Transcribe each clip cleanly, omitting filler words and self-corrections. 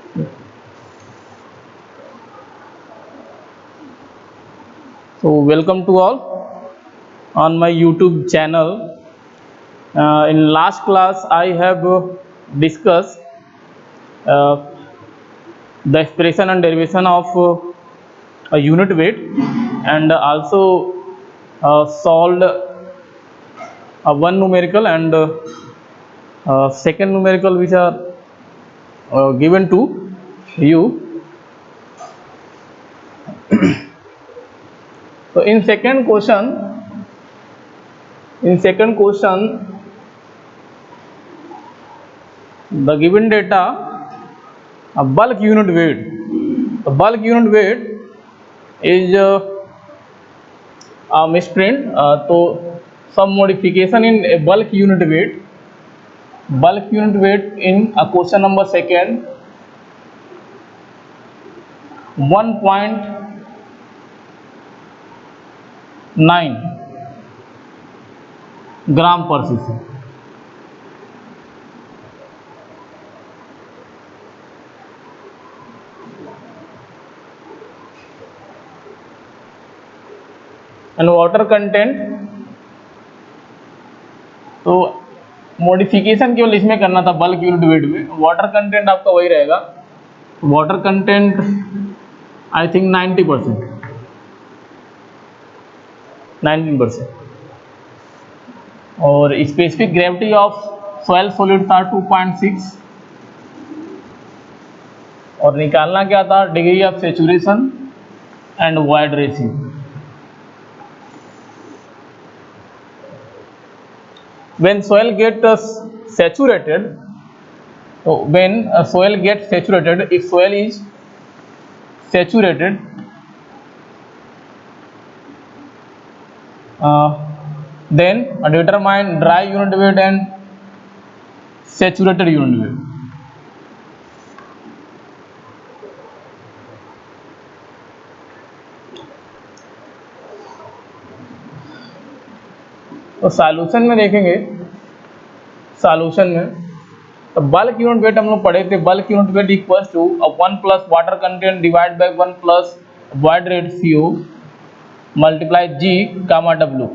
So welcome to all on my YouTube channel. In last class I have discussed uh, the expression and derivation of a unit weight, and also solved one numerical and second numerical which are given to you. So in second question the given data, a bulk unit weight. The bulk unit weight is a misprint. So some modification in a bulk unit weight. Bulk unit weight in a question number second 1.9 ग्राम पर cc. And water content, तो modification केवल इसमें करना था bulk unit wait में. Water content आपका वही रहेगा. Water content I think 19%. और specific gravity of soil solid था 2.6. और निकालना क्या था, degree of saturation and void ratio. When soil gets saturated, so when soil gets saturated, if soil is saturated, then determine dry unit weight and saturated unit weight. तो solution में देखेंगे, solution में तो बल्क यूनिट वेट हम लोग पढ़े थे. Bulk unit weight equal to 1 plus water content divide by 1 plus void ratio multiply G gamma W.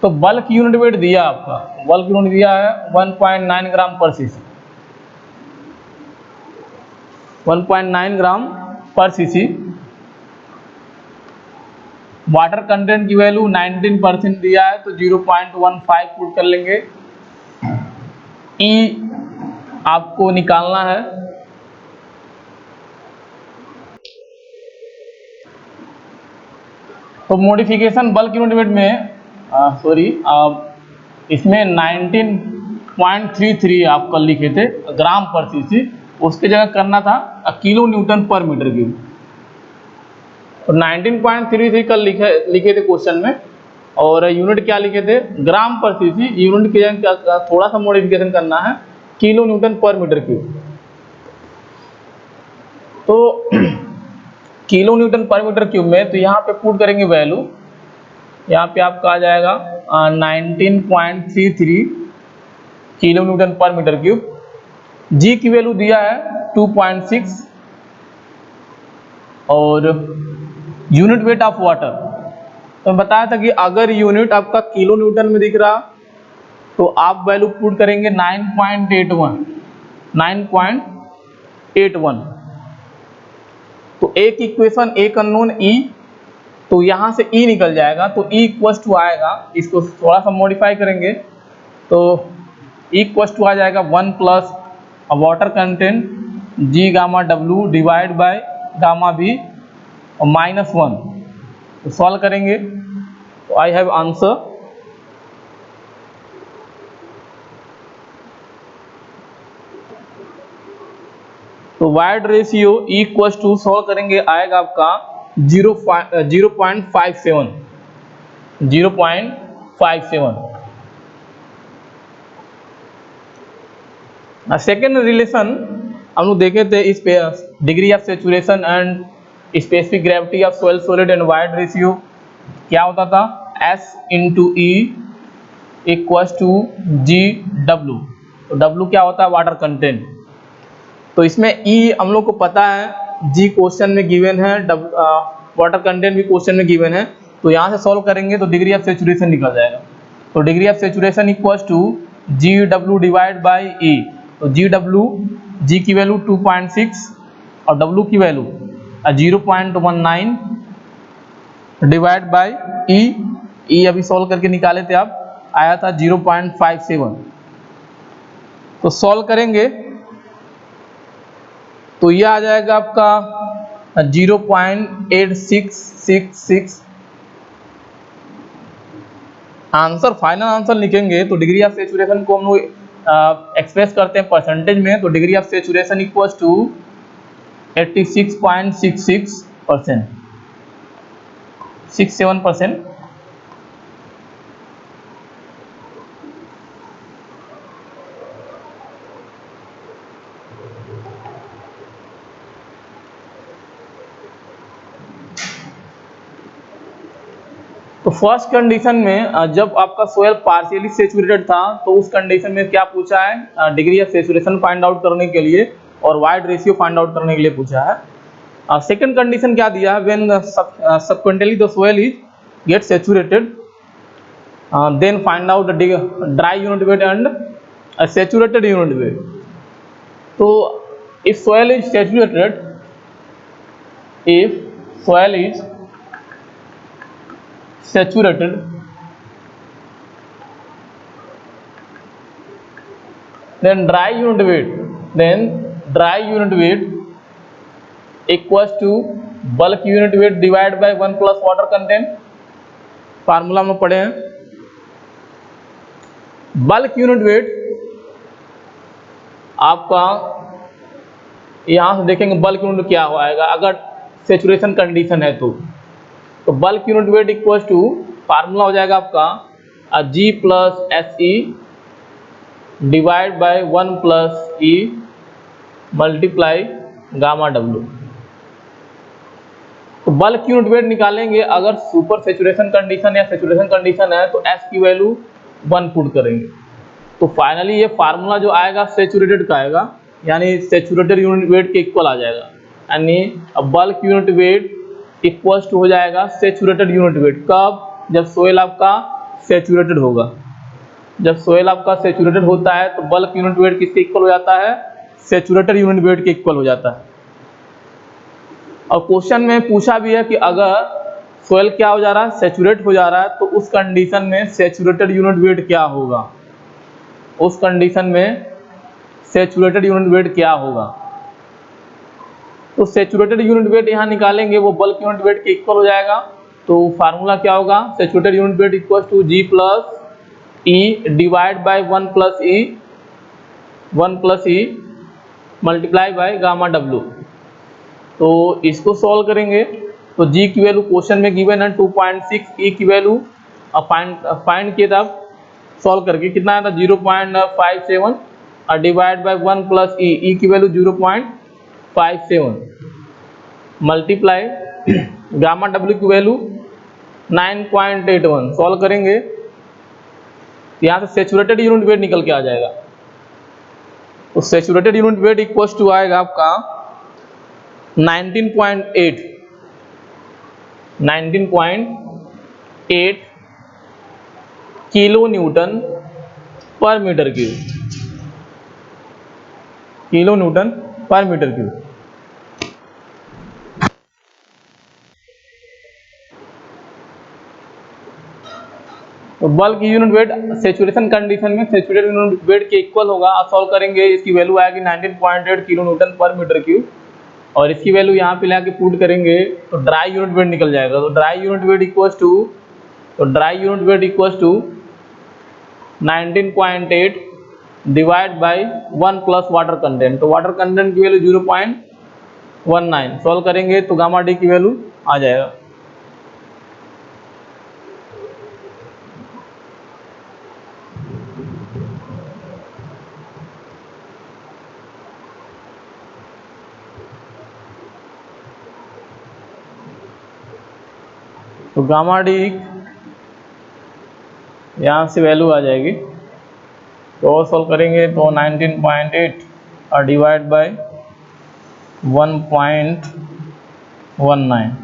तो बल्क यूनिट वेट दिया आपका, बल्क यूनिट दिया है 1.9 ग्राम पर सीसी. 1.9 ग्राम पर सीसी. वाटर कंटेंट की वैल्यू 19% दिया है तो 0.15 पुट कर लेंगे. ई आपको निकालना है. तो मॉडिफिकेशन बल्क यूनिट वेट में इसमें 19.33 आप कल लिखे थे ग्राम पर सीसी, उसके जगह करना था kilo newton per metre cube. तो 19.33 कल लिखे थे क्वेश्चन में, और यूनिट क्या लिखे थे, ग्राम पर सीसी. यूनिट के जगह थोड़ा सा मॉडिफिकेशन करना है, kilo newton per metre cube. तो kilo newton per metre cube में तो यहाँ पे पुट करेंगे वैल्यू. यहाँ पे आपका आ जाएगा 19.33 kilo newton per metre cube. जी की वैल्यू दिया है 2.6 और यूनिट वेट ऑफ वाटर तो बताया था कि अगर यूनिट आपका किलो न्यूटन में दिख रहा तो आप वैल्यू पुट करेंगे 9.81. तो एक इक्वेशन एक अननोन ई, तो यहाँ से ई निकल जाएगा तो ई इक्वल्स टू आएगा, इसको थोड़ा सा मॉडिफाई करेंगे तो ई इक्वल्स टू आ जाएगा 1 plus water content G gamma W divide by gamma B और -1. तो सॉल्व करेंगे तो आई हैव आंसर. तो void ratio equal to solve करेंगे आएगा आपका 0.57. सेकेंड रिलेशन हम लोग देखे थे इस पे, degree of saturation and specific gravity of soil solid and void ratio क्या होता था, S into E equals to G W. तो डब्ल्यू क्या होता है? Water content. तो इसमें ई हम लोग को पता है, जी क्वेश्चन में गिवन है, वाटर कंटेंट भी क्वेश्चन में गिवन है। तो यहाँ से सॉल्व करेंगे तो डिग्री ऑफ सेचुरेशन निकल जाएगा। तो degree of saturation equals to G W divide by e. तो जी डब्ल्यू, जी की वैल्यू 2.6 और डब्ल्यू की वैल्यू 0.19 डिवाइड बाई ई। ई अभी सॉल्व करके निकाले थे आप, आया था 0.57। तो सॉल्व करेंगे तो ये आ जाएगा आपका 0.8666। आंसर, फाइनल आंसर लिखेंगे तो डिग्री ऑफ सेचुरेशन को हम लोग एक्सप्रेस करते हैं परसेंटेज में। तो degree of saturation equals to 86.66%, 67%। तो फर्स्ट कंडीशन में जब आपका सोयल पार्शियली सेचुरेटेड था तो उस कंडीशन में क्या पूछा है? Degree of saturation find out करने के लिए और वाइड रेशियो फाइंड आउट करने के लिए पूछा है। सेकंड कंडीशन क्या दिया है? When subsequently the soil is get saturated then find out the dry unit weight and saturated unit weight. तो if soil is saturated, if soil is saturated, then dry unit weight equals to bulk unit weight divided by 1 plus water content। Formula में पढ़े हैं। Bulk unit wait आपका, यहां से देखेंगे bulk unit क्या हो आएगा अगर सेचुरेशन कंडीशन है तो bulk unit weight equals to, formula हो जाएगा आपका G plus S e divide by 1 plus E multiply gamma W. तो बल्क यूनिट वेट निकालेंगे अगर सुपर सेचुरेशन कंडीशन या सेचुरेशन कंडीशन है तो एस की वैल्यू 1 पुट करेंगे। तो फाइनली ये फार्मूला जो आएगा सेचुरेटेड का आएगा, यानी सेचुरेटेड यूनिट वेट के इक्वल आ जाएगा। यानी bulk unit weight equals to हो जाएगा सेचुरेटेड यूनिट वेट। कब? जब सोयल आपका सेचुरेटेड होगा। जब सोयल आपका सेचुरेटेड होता है तो बल्क यूनिट वेट किसके इक्वल हो जाता है? सेचुरेटेड यूनिट वेट के इक्वल हो जाता है। और क्वेश्चन में पूछा भी है कि अगर सोयल क्या हो जा रहा है? सेचुरेट हो जा रहा है, तो उस कंडीशन में सेचुरेटेड यूनिट वेट क्या होगा? उस कंडीशन में सेचुरेटेड यूनिट वेट क्या होगा? तो सेचुरेटेड यूनिट वेट यहाँ निकालेंगे, वो बल्क यूनिट वेट के इक्वल हो जाएगा। तो फार्मूला क्या होगा? Saturated unit weight equal to G plus E divide by 1 plus E multiply by gamma W. तो इसको सॉल्व करेंगे तो जी की वैल्यू क्वेश्चन में गिवन है 2.6, ई की वैल्यू फाइंड किए था सॉल्व करके, कितना आया था? 0.57 और डिवाइड बाय 1 प्लस ई की वैल्यू 0.57 मल्टीप्लाई गामा डब्ल्यू की वैल्यू 9.81। सॉल्व करेंगे यहाँ से सेचुरेटेड यूनिट वेट निकल के आ जाएगा। तो saturated unit weight equals to आएगा आपका 19.8 kilo newton per metre cube, kilo newton per metre cube. तो bulk unit weight saturation condition में सेचुरेटेड यूनिट वेट के इक्वल होगा। आप सॉल्व करेंगे, इसकी वैल्यू आएगी 19.8 kilo newton per metre cube और इसकी वैल्यू यहाँ पे लाके पुट करेंगे तो ड्राई यूनिट वेट निकल जाएगा। तो dry unit weight equals to 19.8 divide by 1 plus water content. तो वाटर कंटेंट की वैल्यू 0.19। सॉल्व करेंगे तो गामा डी की वैल्यू आ जाएगा। तो गामा डी यहाँ से वैल्यू आ जाएगी, तो और सॉल्व करेंगे तो 19.8 और डिवाइड बाय 1.19,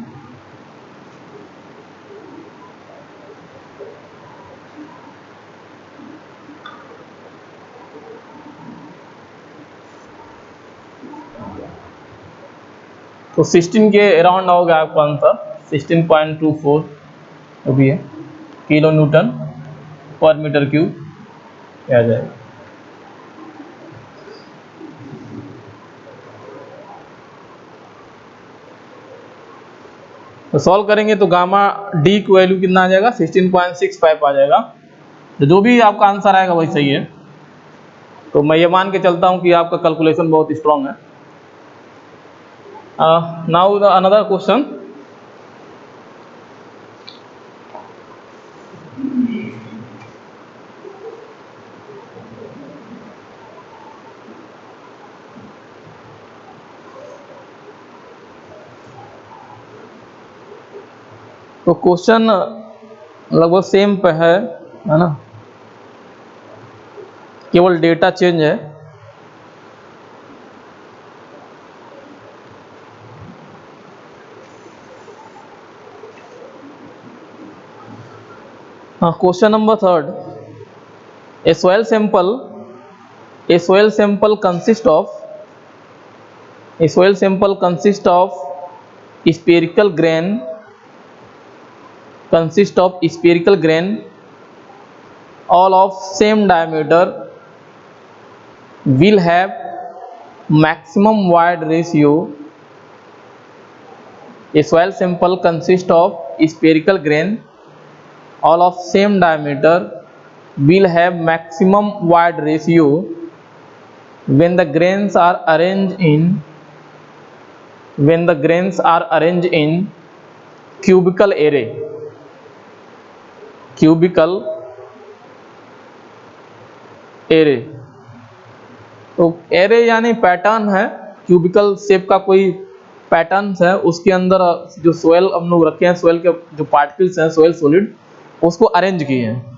तो 16 के अराउंड आओगे आपका आंसर 16.24 जो भी है kilo newton per metre cube आ जाएगा। तो सॉल्व करेंगे तो गामा डी की वैल्यू कितना आ जाएगा 16.65 आ जाएगा। तो जो भी आपका आंसर आएगा वही सही है। तो मैं ये मान के चलता हूँ कि आपका कैलकुलेशन बहुत स्ट्रांग है। नाउ अनदर क्वेश्चन, तो क्वेश्चन लगभग सेम पे है ना, केवल डेटा चेंज है। हाँ, question number 3, A soil sample consist of spherical grain all of same diameter will have maximum wide ratio. A soil sample consists of spherical grain all of same diameter will have maximum wide ratio when the grains are arranged in cubical array. तो array यानी pattern है, cubical shape का कोई pattern है, उसके अंदर जो soil हम लोग रखे हैं, सोयल के जो पार्टिकल्स हैं, सोयल सॉलिड, उसको अरेंज किए हैं।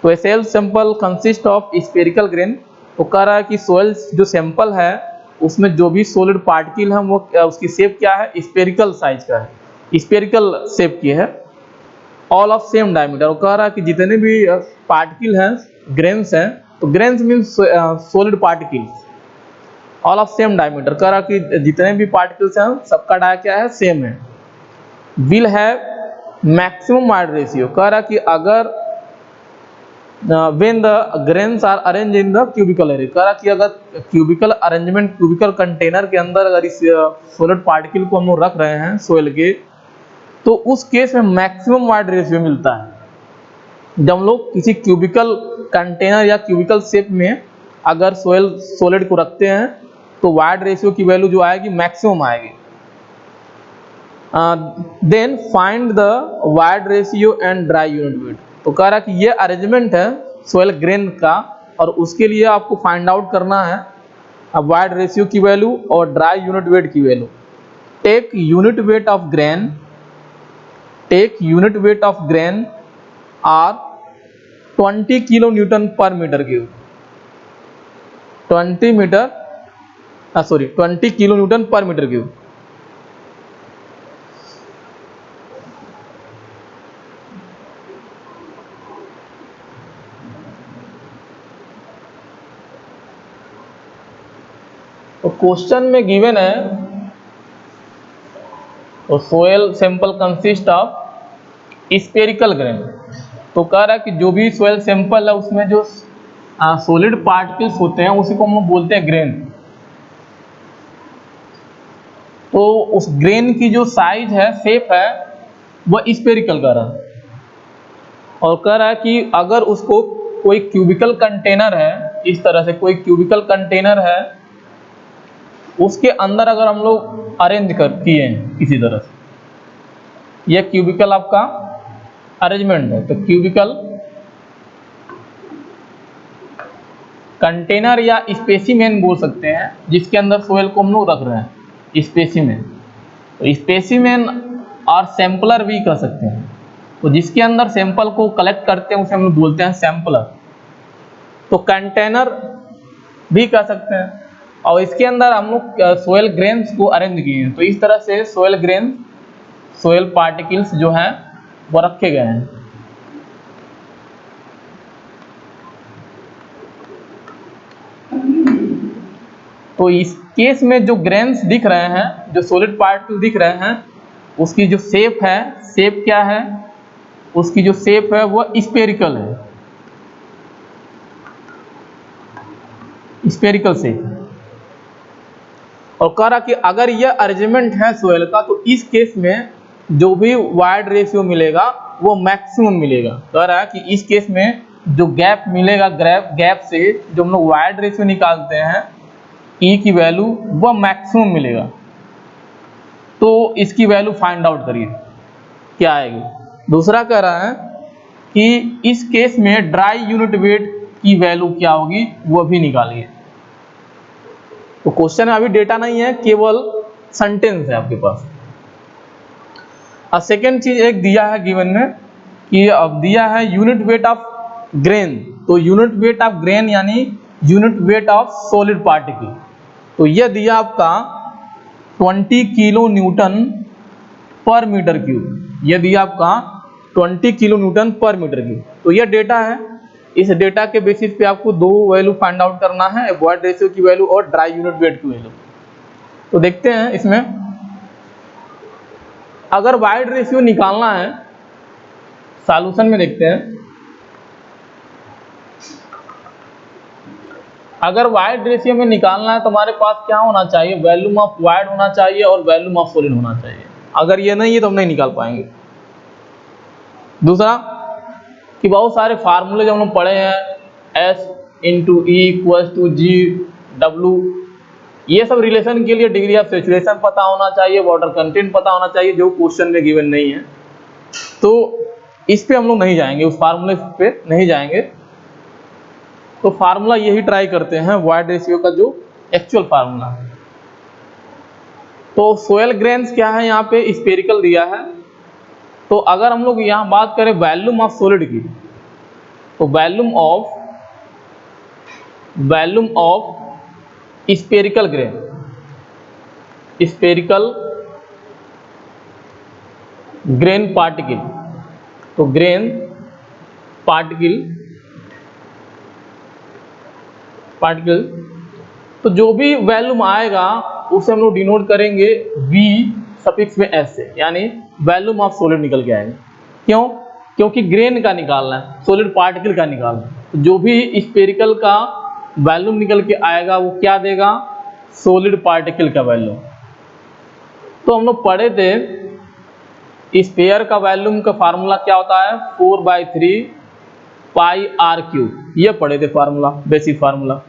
तो soil sample consist of spherical grain, तो कह रहा है कि सोयल जो सैंपल है उसमें जो भी सॉलिड पार्टिकल है वो उसकी शेप क्या है, स्फेरिकल साइज का है, स्फेरिकल शेप की है। ऑल ऑफ सेम डायमीटर, वो कह रहा है कि जितने भी पार्टिकल हैं, ग्रेन्स हैं, तो grains means solid particles, all of same diameter, कह रहा कि जितने भी पार्टिकल्स हैं सबका डाया क्या है, सेम है। Will have maximum void ratio, कह रहा कि अगर when the grains are arrange in the cubical array, कह रहा कि अगर क्यूबिकल अरेंजमेंट, क्यूबिकल कंटेनर के अंदर अगर इस सॉलिड पार्टिकल को हम लोग रख रहे हैं सोयल के, तो उस केस में मैक्सिमम वाइड रेशियो मिलता है। जब हम लोग किसी क्यूबिकल कंटेनर या क्यूबिकल शेप में अगर सॉलिड को रखते हैं तो वाइड रेशियो की वैल्यू जो आएगी मैक्सिमम आएगी। Then find the void ratio and dry unit weight, तो कह रहा कि ये अरेंजमेंट है सोयल ग्रेन का और उसके लिए आपको फाइंड आउट करना है वाइड रेशियो की वैल्यू और ड्राई यूनिट वेट की value. Take unit weight of grain are 20 kilo newton per metre cube, 20 kilo newton per metre cube. तो क्वेश्चन में गिवन है, तो soil sample consist of spherical grain, तो कह रहा है कि जो भी सोयल सैंपल है उसमें जो सॉलिड पार्टिकल्स होते हैं उसी को हम बोलते हैं ग्रेन। तो उस ग्रेन की जो साइज है, शेप है, वह स्फेरिकल का रहा, और कह रहा है कि अगर उसको कोई क्यूबिकल कंटेनर है, इस तरह से कोई क्यूबिकल कंटेनर है, उसके अंदर अगर हम लोग अरेंज कर किए हैं किसी तरह से, यह क्यूबिकल आपका अरेंजमेंट है, तो क्यूबिकल कंटेनर या स्पेसिमेन बोल सकते हैं जिसके अंदर सोयल को हम लोग रख रहे हैं, स्पेसिमेन। तो स्पेसिमेन और सैंपलर भी कह सकते हैं। तो जिसके अंदर सैंपल को कलेक्ट करते हैं उसे हम लोग बोलते हैं सैंपलर। तो कंटेनर भी कह सकते हैं। और इसके अंदर हम लोग सोयल ग्रेन्स को अरेंज किए हैं। तो इस तरह से सोयल ग्रेन, सोयल पार्टिकल्स जो हैं वो रखे गए हैं। तो इस केस में जो ग्रेन्स दिख रहे हैं, जो सॉलिड पार्टिकल दिख रहे हैं, उसकी जो शेप है, शेप क्या है, उसकी जो शेप है वो स्फेरिकल है, स्फेरिकल शेप। और कह रहा कि अगर यह अरेंजमेंट है सोयल का तो इस केस में जो भी वाइड रेशियो मिलेगा वो मैक्सिमम मिलेगा। कह रहा है कि इस केस में जो गैप मिलेगा, गैप से जो हम लोग वाइड रेशियो निकालते हैं ई की वैल्यू, वह मैक्सिमम मिलेगा। तो इसकी वैल्यू फाइंड आउट करिए क्या आएगी। दूसरा कह रहा है कि इस केस में ड्राई यूनिट वेट की वैल्यू क्या होगी वह भी निकालिए। तो क्वेश्चन में अभी डेटा नहीं है, केवल सेंटेंस है आपके पास। अब सेकेंड चीज एक दिया है गिवन में कि अब दिया है यूनिट वेट ऑफ ग्रेन। तो यूनिट वेट ऑफ ग्रेन यानी unit weight of solid particle. तो यह दिया आपका 20 kilo newton per metre cube. यह दिया आपका 20 kilo newton per metre cube. तो यह डेटा है। इस डेटा के बेसिस पे आपको दो वैल्यू फाइंड आउट करना है, वॉइड रेशियो की वैल्यू और ड्राई यूनिट वेट की वैल्यू। तो देखते हैं इसमें, अगर वाइड रेशियो निकालना है सॉल्यूशन में देखते हैं। अगर वाइड रेशियो में निकालना है तो हमारे पास क्या होना चाहिए, वॉल्यूम ऑफ वाइड होना चाहिए और वॉल्यूम ऑफ सॉलिड होना चाहिए। अगर ये नहीं है तो हम नहीं निकाल पाएंगे। दूसरा कि बहुत सारे फार्मूले जो हम लोग पढ़े हैं, S × E = GW, ये सब रिलेशन के लिए डिग्री ऑफ सैचुरेशन पता होना चाहिए, वाटर कंटेंट पता होना चाहिए, जो क्वेश्चन में गिवन नहीं है। तो इस पे हम लोग नहीं जाएंगे, उस फार्मूले पे नहीं जाएंगे। तो फार्मूला यही ट्राई करते हैं, वाइड रेशियो का जो एक्चुअल फार्मूला है। तो सोयल ग्रेन्स क्या है, यहाँ पे स्फेरिकल दिया है। तो अगर हम लोग यहाँ बात करें वॉल्यूम ऑफ सॉलिड की, तो volume of spherical grain, spherical grain particle, तो ग्रेन पार्टिकल, तो जो भी वॉल्यूम आएगा उसे हम लोग डिनोट करेंगे V सफिक्स में S से, यानी वॉल्यूम ऑफ सॉलिड निकल के आएगा। क्यों? क्योंकि ग्रेन का निकालना है, सॉलिड पार्टिकल का निकालना है। तो जो भी स्फेरिकल का वॉल्यूम निकल के आएगा वो क्या देगा, सॉलिड पार्टिकल का वॉल्यूम। तो हम लोग पढ़े थे स्फीयर का वॉल्यूम का फार्मूला क्या होता है, 4/3 πr³। ये पढ़े थे फार्मूला, बेसिक फार्मूला।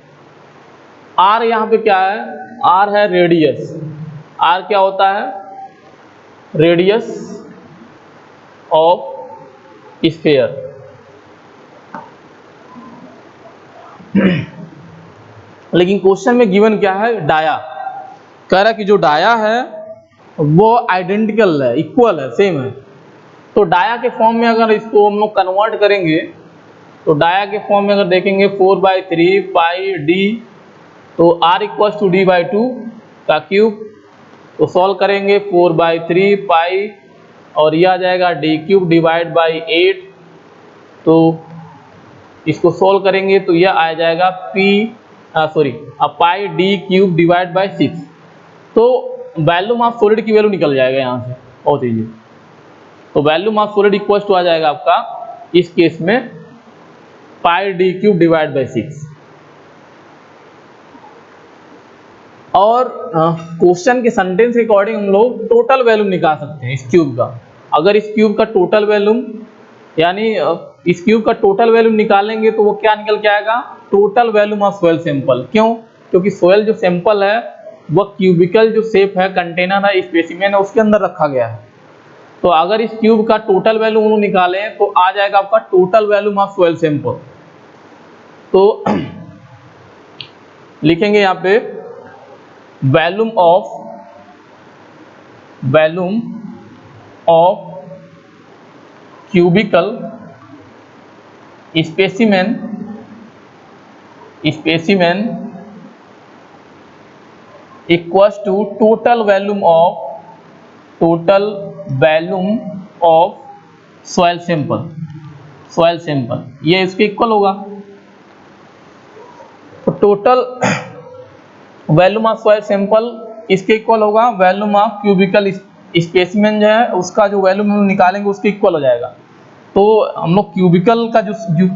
R यहाँ पे क्या है, R है रेडियस। R क्या होता है, रेडियस ऑफ स्फीयर। लेकिन क्वेश्चन में गिवन क्या है, डाया। कह रहा कि जो डाया है वो आइडेंटिकल है, इक्वल है, सेम है। तो डाया के फॉर्म में अगर इसको हम लोग कन्वर्ट करेंगे, तो डाया के फॉर्म में अगर देखेंगे 4/3 πd, तो R = d/2 का क्यूब। तो सॉल्व करेंगे 4/3 π और यह आ जाएगा d³ /8। तो इसको सॉल्व करेंगे तो यह आ जाएगा πd³ / 6। तो वॉल्यूम ऑफ सॉलिड की वैल्यू निकल जाएगा यहाँ से, बहुत इजी। तो volume of solid equal to आ जाएगा आपका इस केस में πd³ / 6। और क्वेश्चन के सेंटेंस के अकॉर्डिंग हम लोग टोटल वॉल्यूम निकाल सकते हैं इस क्यूब का। अगर इस क्यूब का टोटल वॉल्यूम, यानी इस क्यूब का टोटल वॉल्यूम निकालेंगे तो वो क्या निकल के आएगा, total volume of soil sample. क्यों? क्योंकि सोयल जो सैंपल है वह क्यूबिकल जो शेप है, कंटेनर है, स्पेसिमेन है, उसके अंदर रखा गया है। तो अगर इस क्यूब का टोटल वॉल्यूम निकालें तो आ जाएगा आपका total volume of soil sample. तो लिखेंगे यहाँ पे volume of cubical specimen equals to total volume of soil sample, ये इसके इक्वल होगा। तो total volume of soil sample इसके इक्वल होगा, वॉल्यूम ऑफ क्यूबिकल स्पेसिमेन जो है उसका जो वॉल्यूम हम निकालेंगे उसके इक्वल हो जाएगा। तो हम लोग क्यूबिकल का जो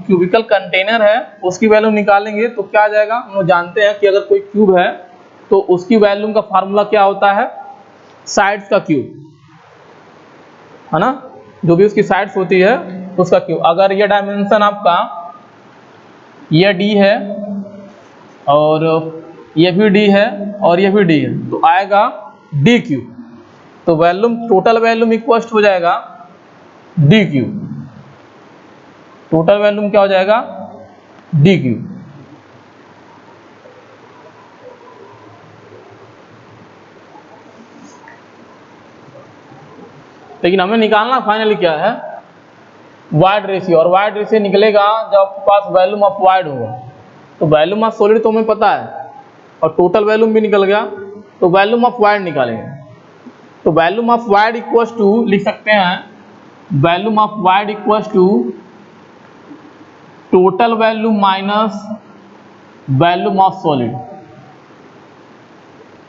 क्यूबिकल कंटेनर है उसकी वैल्यू निकालेंगे तो क्या आ जाएगा, हम लोग जानते हैं कि अगर कोई क्यूब है तो उसकी वैल्यूम का फार्मूला क्या होता है, साइड्स का क्यूब, है ना, जो भी उसकी साइड्स होती है उसका क्यूब। अगर ये डायमेंशन आपका ये d है और ये भी d है और ये भी d है तो आएगा d क्यूब। तो वॉल्यूम टोटल वॉल्यूम इक्वल हो जाएगा d क्यूब, टोटल वॉल्यूम क्या हो जाएगा d क्यूब। लेकिन हमें निकालना फाइनली क्या है, वाइड रेशियो, और वाइड रेशियो निकलेगा जब आपके पास वॉल्यूम ऑफ वाइड होगा। तो वॉल्यूम ऑफ सॉलिड तो हमें पता है और टोटल वॉल्यूम भी निकल गया, तो वॉल्यूम ऑफ वाइड निकालेंगे। तो volume of void equals to लिख सकते हैं, volume of void equals to total volume minus volume of solid.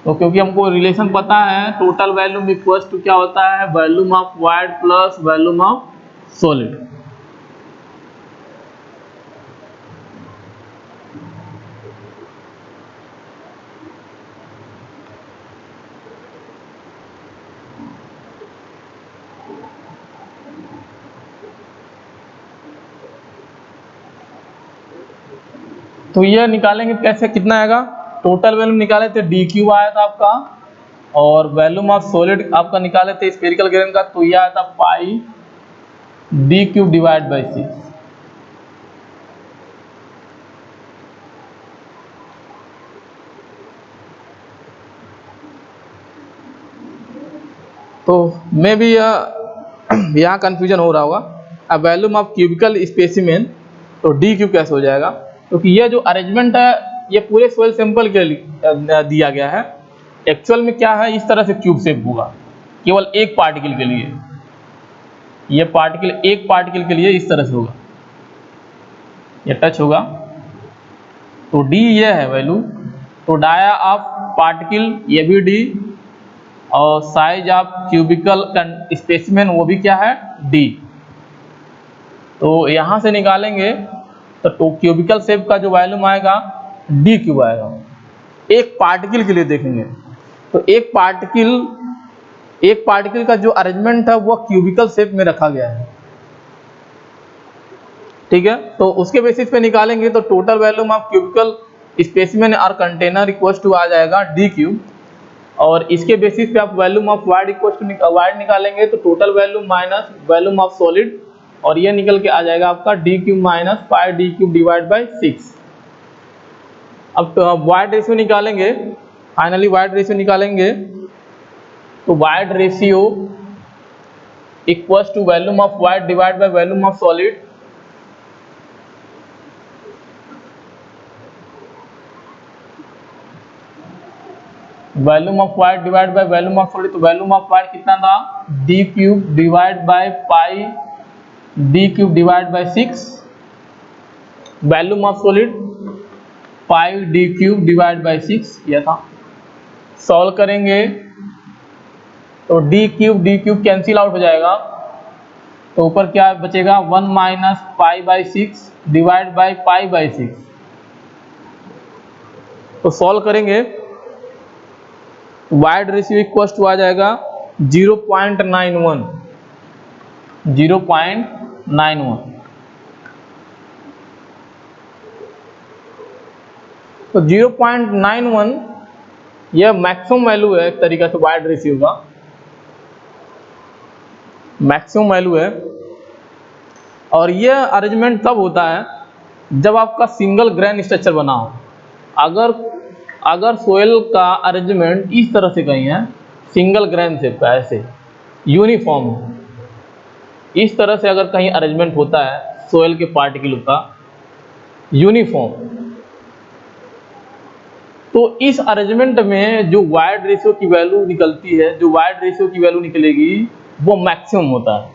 तो क्योंकि हमको रिलेशन पता है, टोटल वॉल्यूम इक्वल्स टू क्या होता है, volume of wide plus volume of solid. तो ये निकालेंगे कैसे, कितना आएगा, टोटल वॉल्यूम निकाले थे d क्यूब आया था आपका, और वॉल्यूम ऑफ सॉलिड आपका निकाले थे स्फेरिकल ग्रेन का, तो यह आया था पाई d क्यूब डिवाइड बाई 6। तो मे भी यहाँ कंफ्यूजन हो रहा होगा। अब वॉल्यूम ऑफ क्यूबिकल स्पेसिमेन, तो d क्यूब कैसे हो जाएगा, क्योंकि यह जो अरेंजमेंट है ये पूरे सॉइल सैंपल के लिए दिया गया है। एक्चुअल में क्या है, इस तरह से क्यूब शेप होगा केवल एक पार्टिकल के लिए, ये पार्टिकल एक पार्टिकल के लिए इस तरह से होगा, ये टच होगा तो d ये है वैल्यू। तो डाया ऑफ पार्टिकल ये भी d, और साइज ऑफ क्यूबिकल स्पेसिमेन वो भी क्या है d। तो यहाँ से निकालेंगे तो क्यूबिकल शेप का जो वॉल्यूम आएगा d क्यूब आएगा। एक पार्टिकल के लिए देखेंगे तो एक पार्टिकल का जो अरेंजमेंट है वो क्यूबिकल शेप में रखा गया है, ठीक है। तो उसके बेसिस पे निकालेंगे तो total volume of cubical specimen और कंटेनर इक्वल टू आ जाएगा d क्यूब, और इसके बेसिस पे आप volume of void equal to void निकालेंगे तो total volume minus volume of solid, और ये निकल के आ जाएगा आपका d cube minus pi d cube divide by 6। अब वाइड रेशियो निकालेंगे, फाइनली वाइड रेशियो निकालेंगे तो void ratio equals to volume of void divide by volume of solid, volume of void divide by volume of solid. तो volume of wide कितना था, d cube divide by pi d cube divide by 6, volume of solid pi d cube divide by 6 यह था। Solve करेंगे तो d cube cancel out हो जाएगा, तो ऊपर क्या बचेगा 1 minus pi by 6 divide by pi by 6। तो सॉल्व करेंगे वाइड रेशियो इक्वल टू आ जाएगा 0.91, 0.91। तो 0.91 यह मैक्सिमम वैल्यू है एक तरीका से वाइड रेशियो का, मैक्सिमम वैल्यू है। और यह अरेंजमेंट तब होता है जब आपका सिंगल ग्रेन स्ट्रक्चर बना हो। अगर सोयल का अरेंजमेंट इस तरह से कहीं है, सिंगल ग्रेन से ऐसे यूनिफॉर्म, इस तरह से अगर कहीं अरेंजमेंट होता है सोयल के पार्टिकल का यूनिफॉर्म, तो इस अरेंजमेंट में जो वाइड रेशियो की वैल्यू निकलती है, जो वाइड रेशियो की वैल्यू निकलेगी वो मैक्सिमम होता है।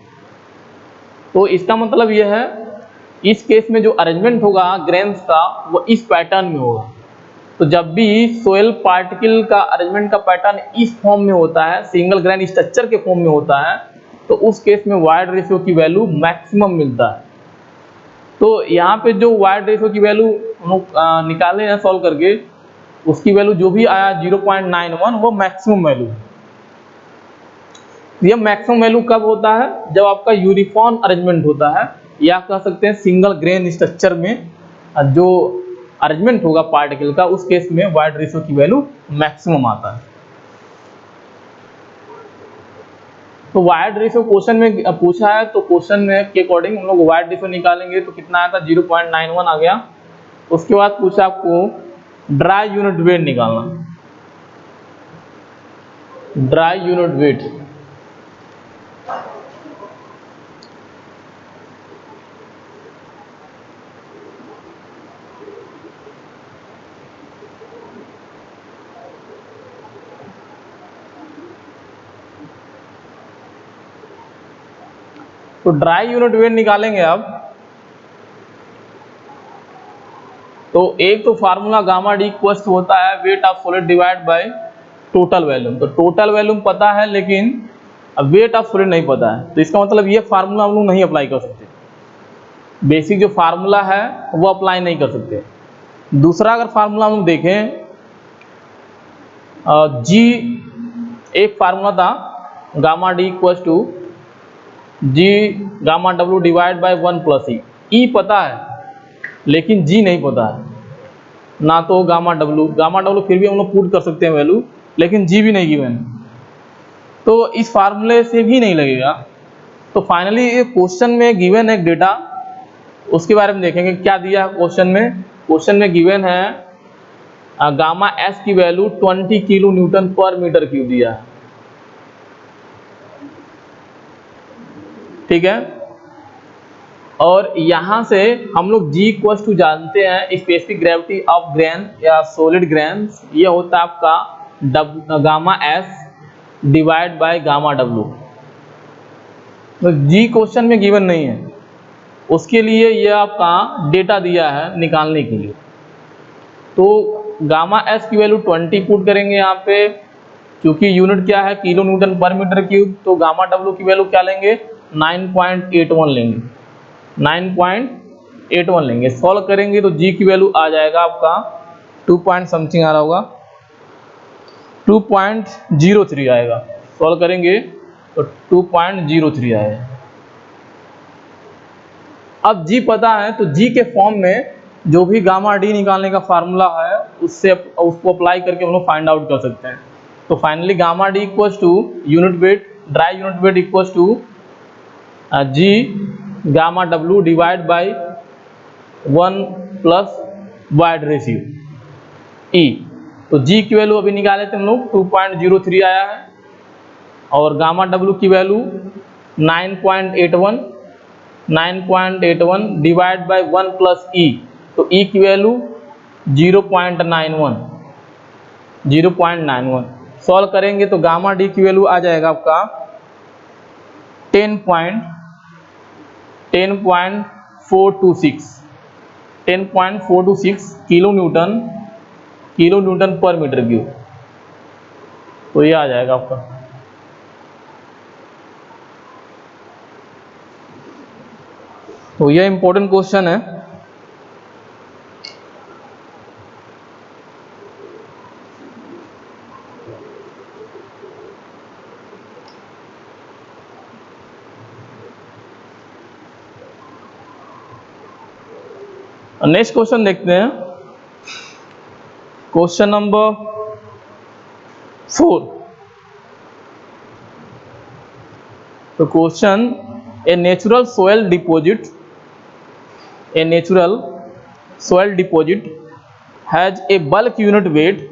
तो इसका मतलब यह है, इस केस में जो अरेंजमेंट होगा ग्रेन्स का वो इस पैटर्न में होगा। तो जब भी सोयल पार्टिकल का अरेंजमेंट का पैटर्न इस फॉर्म में होता है, सिंगल ग्रेन स्ट्रक्चर के फॉर्म में होता है, तो उस केस में वाइड रेशियो की वैल्यू मैक्सिमम मिलता है। तो यहाँ पे जो वाइड रेशियो की वैल्यू हम लोग निकाले हैं सॉल्व करके, उसकी वैल्यू जो भी आया 0.91 वो मैक्सिमम वैल्यू है। यह मैक्सिमम वैल्यू कब होता है? जब आपका यूनिफॉर्म अरेंजमेंट होता है, या कह सकते हैं सिंगल ग्रेन स्ट्रक्चर में जो अरेंजमेंट होगा पार्टिकल का, उस केस में वाइड रेशियो की वैल्यू मैक्सिमम आता है। तो वाइड रेशियो क्वेश्चन में पूछा है, तो क्वेश्चन में के अकॉर्डिंग हम लोग वाइड रेशियो निकालेंगे तो कितना आया था 0.91 आ गया। उसके बाद पूछा आपको ड्राई यूनिट वेट निकालना, ड्राई यूनिट वेट। तो ड्राई यूनिट वेट निकालेंगे अब, तो एक तो फार्मूला गामा डी इक्वल्स होता है weight of solid divide by total volume. तो टोटल वॉल्यूम पता है लेकिन अब वेट ऑफ सॉलिड नहीं पता है, तो इसका मतलब ये फार्मूला हम लोग नहीं अप्लाई कर सकते। बेसिक जो फार्मूला है वो अप्लाई नहीं कर सकते। दूसरा अगर फार्मूला हम लोग देखें, जी एक फार्मूला था gamma D equals to G gamma W divide by 1 plus e पता है लेकिन जी नहीं पता है, ना तो गामा डब्ल्यू फिर भी हम लोग पुट कर सकते हैं वैल्यू, लेकिन जी भी नहीं गिवन, तो इस फार्मूले से भी नहीं लगेगा। तो फाइनली क्वेश्चन में गिवन है डेटा, उसके बारे में देखेंगे क्या दिया है क्वेश्चन में। क्वेश्चन में गिवन है गामा एस की value 20 kilo newton per metre cube दिया है, ठीक है। और यहाँ से हम लोग जी इक्वल्स टू जानते हैं स्पेसिफिक ग्रेविटी ऑफ ग्रेन या सॉलिड ग्रेन, ये होता है आपका gamma S divide by gamma W. तो जी क्वेश्चन में गिवन नहीं है, उसके लिए ये आपका डेटा दिया है निकालने के लिए। तो गामा एस की वैल्यू 20 पुट करेंगे यहाँ पे, क्योंकि यूनिट क्या है kilo newton per metre cube, तो गामा डब्ल्यू की वैल्यू क्या लेंगे 9.81 लेंगे, 9.81 लेंगे। सॉल्व करेंगे तो जी की वैल्यू आ जाएगा आपका 2 पॉइंट समथिंग आ रहा होगा, 2.03 आएगा। सॉल्व करेंगे तो 2.03 आएगा। अब जी पता है तो जी के फॉर्म में जो भी गामा डी निकालने का फार्मूला है उससे उसको अप्लाई करके हम लोग फाइंड आउट कर सकते हैं। तो finally gamma D equals to unit weight, dry unit weight equals to G gamma W divide by 1 plus void ratio E. तो जी की वैल्यू अभी निकाले थे हम लोग 2.03 आया है, और गामा डब्ल्यू की value 9.81 divide by 1 plus e, तो ई की वैल्यू 0.91। सॉल्व करेंगे तो गामा डी की वैल्यू आ जाएगा आपका 10.426 kilo newton per metre cube, तो ये आ जाएगा आपका। तो ये इंपॉर्टेंट क्वेश्चन है। नेक्स्ट क्वेश्चन देखते हैं, क्वेश्चन नंबर 4। तो question, a natural soil deposit has a bulk unit wait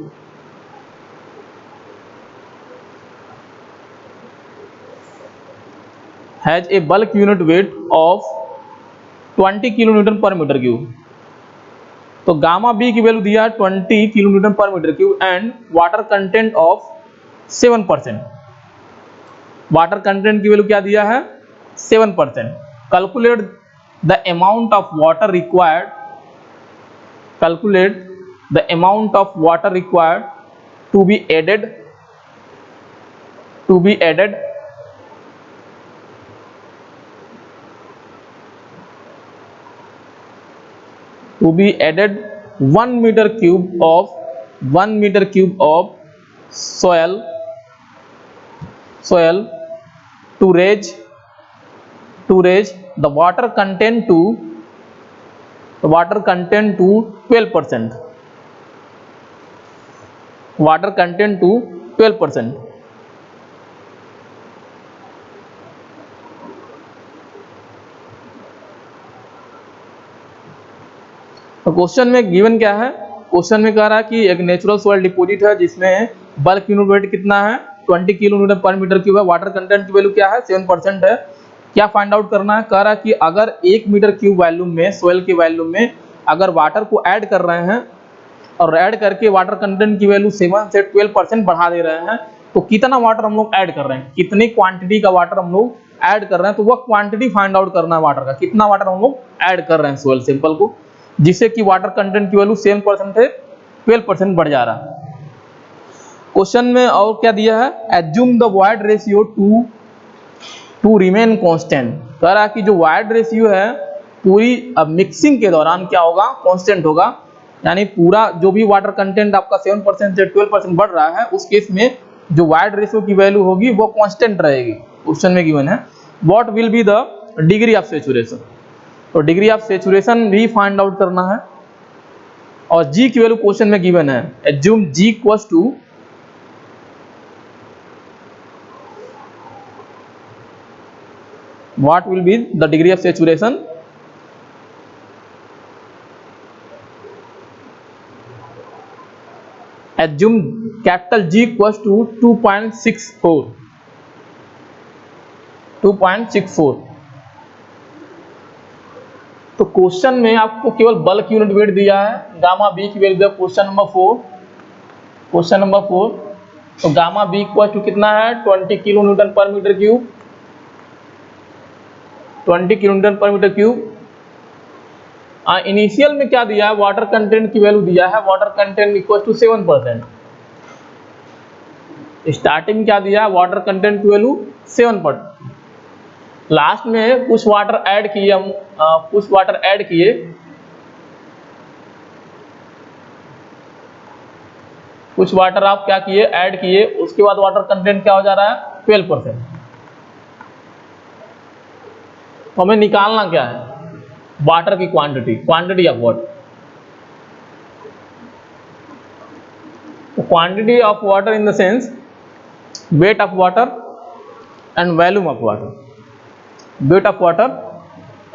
has a bulk unit weight of 20 kilo newton per metre cube. तो गामा बी की वैल्यू दिया है 20 kilo newton per metre cube and water content of 7%। Water content की value क्या दिया है 7%। Calculate the amount of water required, calculate the amount of water required to be added to be added to be added 1 meter cube of 1 meter cube of soil to raise the water content to 12%, water content to 12%। तो question में given क्या है, question में कह रहा है कि एक नेचुरल सॉइल डिपॉजिट है जिसमें बल्क यूनिट वेट कितना है 20 kilo newton per metre cube है, वाटर कंटेंट की वैल्यू क्या है 7% है। क्या फाइंड आउट करना है, कह रहा है कि अगर 1 मीटर क्यूब वॉल्यूम में सॉइल के वॉल्यूम में अगर वाटर को ऐड कर रहे हैं और ऐड करके वाटर कंटेंट की वैल्यू 7 से 12% बढ़ा दे रहे हैं, तो कितना वाटर हम लोग ऐड कर रहे हैं, कितनी क्वांटिटी का वाटर हम लोग ऐड कर रहे हैं, तो वह क्वांटिटी फाइंड आउट करना है वाटर का, कितना वाटर हम लोग ऐड कर रहे हैं सॉइल सैंपल को, जिससे कि वाटर कंटेंट की वैल्यू 7% से 12% बढ़ जा रहा है। क्वेश्चन में और क्या दिया है, assume the void ratio two remain constant. कह रहा है कि जो वॉइड रेशियो है पूरी मिक्सिंग के दौरान क्या होगा, कांस्टेंट होगा, यानी पूरा जो भी वाटर कंटेंट आपका 7% से 12% बढ़ रहा है उस केस में जो वॉइड रेशियो की वैल्यू होगी वो कांस्टेंट रहेगी। क्वेश्चन में गिवन है what will be the degree of saturation, तो डिग्री ऑफ सैचुरेशन भी फाइंड आउट करना है। और जी की वैल्यू क्वेश्चन में गिवन है, assume G equals to what will be the degree of saturation, assume capital G equals to 2.64। तो question में आपको केवल बल्क यूनिट वेट दिया है, गामा बी की वैल्यू दिया क्वेश्चन नंबर 4। तो गामा बी इक्वल टू कितना है 20 kilo newton per metre cube, 20 kilo newton per metre cube. Initial में क्या दिया है, वाटर कंटेंट की वैल्यू दिया है, water content equal to 7%। Starting क्या दिया है, वाटर कंटेंट की वैल्यू 7%। लास्ट में कुछ वाटर ऐड किए हम, कुछ वाटर ऐड किए, कुछ वाटर आप क्या किए ऐड किए, उसके बाद वाटर कंटेंट क्या हो जा रहा है 12%। तो हमें निकालना क्या है, वाटर की quantity of water. Quantity of water in the sense wait of water and volume of water, wait of water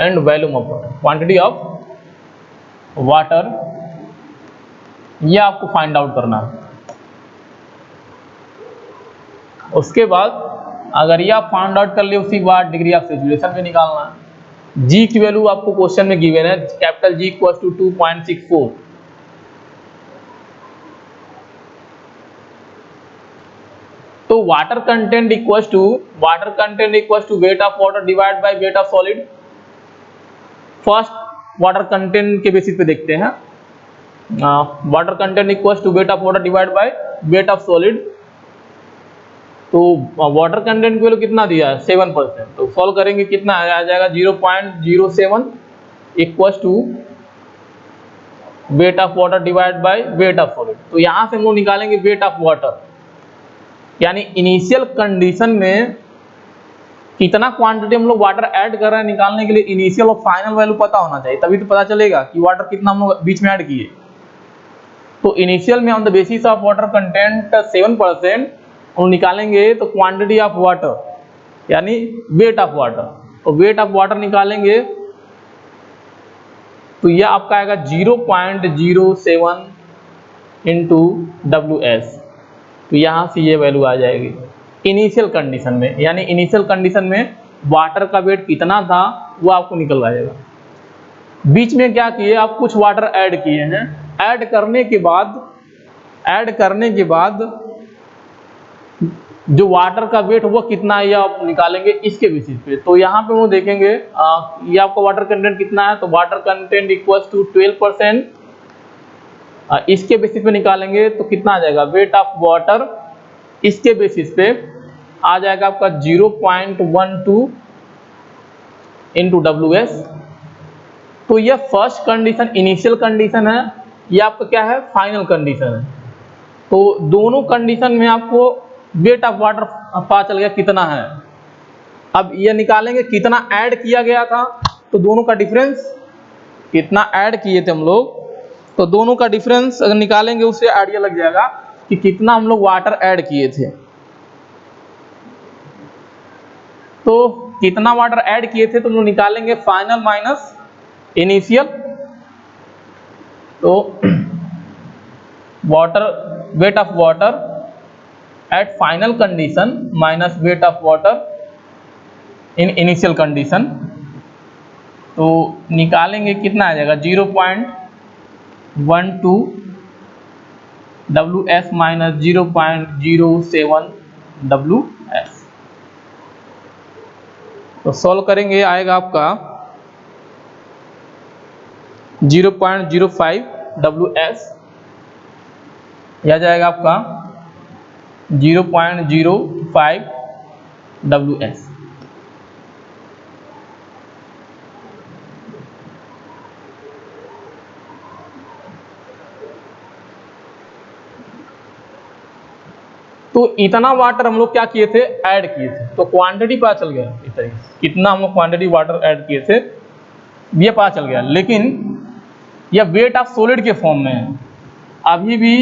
and volume of water, quantity of water, यह आपको फाइंड आउट करना है। उसके बाद अगर यह आप फाइंड आउट कर लिए उसी के बाद डिग्री ऑफ सैचुरेशन भी निकालना है। जी की वैल्यू आपको क्वेश्चन में गिवन है, कैपिटल जी इक्वल टू 2.64। तो water content equal to weight of water divide by weight of solid. First water content के बेसिस पे देखते हैं, water content equal to weight of water divide by weight of solid. तो water content की value कितना दिया है 7%, तो सॉल्व करेंगे कितना आ जाएगा 0.07 equal to weight of water divide by weight of solid. तो यहां से हम लोग निकालेंगे वेट ऑफ वाटर, यानी इनिशियल कंडीशन में कितना क्वांटिटी हम लोग वाटर ऐड कर रहे हैं निकालने के लिए इनिशियल और फाइनल वैल्यू पता होना चाहिए, तभी तो पता चलेगा कि वाटर कितना हम लोग बीच में ऐड किए। तो इनिशियल में on the basis of water content 7% हम निकालेंगे, तो क्वांटिटी ऑफ वाटर यानी वेट ऑफ वाटर, तो वेट ऑफ वाटर निकालेंगे तो यह आपका आएगा 0.07 इंटू WS। तो यहाँ से ये वैल्यू आ जाएगी इनिशियल कंडीशन में, यानी इनिशियल कंडीशन में वाटर का वेट कितना था वो आपको निकल आएगा। बीच में क्या किए आप, कुछ वाटर ऐड किए हैं, ऐड करने के बाद जो वाटर का वेट वो कितना है ये आप निकालेंगे इसके बेसिस पे। तो यहाँ पे वो देखेंगे ये आपका वाटर कंटेंट कितना है, तो वाटर कंटेंट इक्वल्स टू 12%। इसके बेसिस पे निकालेंगे तो कितना आ जाएगा, वेट ऑफ वाटर इसके बेसिस पे आ जाएगा आपका 0.12 इंटू WS। तो ये फर्स्ट कंडीशन इनिशियल कंडीशन है, ये आपका क्या है, फाइनल कंडीशन है। तो दोनों कंडीशन में आपको वेट ऑफ वाटर पता चल गया कितना है। अब ये निकालेंगे कितना ऐड किया गया था, तो दोनों का डिफरेंस कितना ऐड किए थे हम लोग, तो दोनों का डिफरेंस अगर निकालेंगे उससे आइडिया लग जाएगा कि कितना हम लोग वाटर ऐड किए थे। तो कितना वाटर ऐड किए थे तो हम लोग निकालेंगे फाइनल माइनस इनिशियल। तो water weight of water at final condition minus weight of water in initial condition, तो निकालेंगे कितना आ जाएगा 0.12 WS माइनस 0.07 WS। तो सॉल्व करेंगे आएगा आपका 0.05 WS, यह जाएगा आपका 0.05 WS। तो इतना वाटर हम लोग क्या किए थे, ऐड किए थे, तो क्वांटिटी पता चल गया इस तरीके से कितना हम लोग क्वांटिटी वाटर ऐड किए थे ये पता चल गया। लेकिन यह वेट ऑफ सॉलिड के फॉर्म में है, अभी भी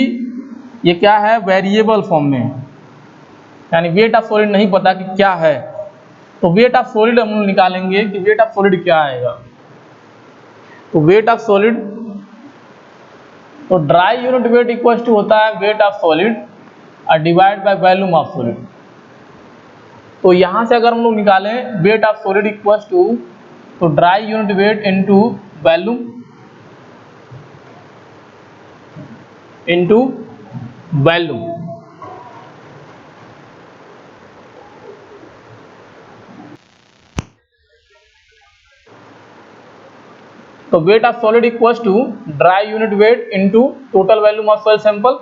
ये क्या है, वेरिएबल फॉर्म में है, यानी वेट ऑफ सॉलिड नहीं पता कि क्या है। तो वेट ऑफ सॉलिड हम लोग निकालेंगे कि वेट ऑफ सॉलिड क्या आएगा। तो वेट ऑफ सॉलिड, तो dry unit weight equal to होता है weight of solid divide by volume of solid. तो यहां से अगर हम लोग निकालें weight of solid equal to, तो dry unit weight into volume into volume. तो weight of solid equal to dry unit weight into total volume of soil sample.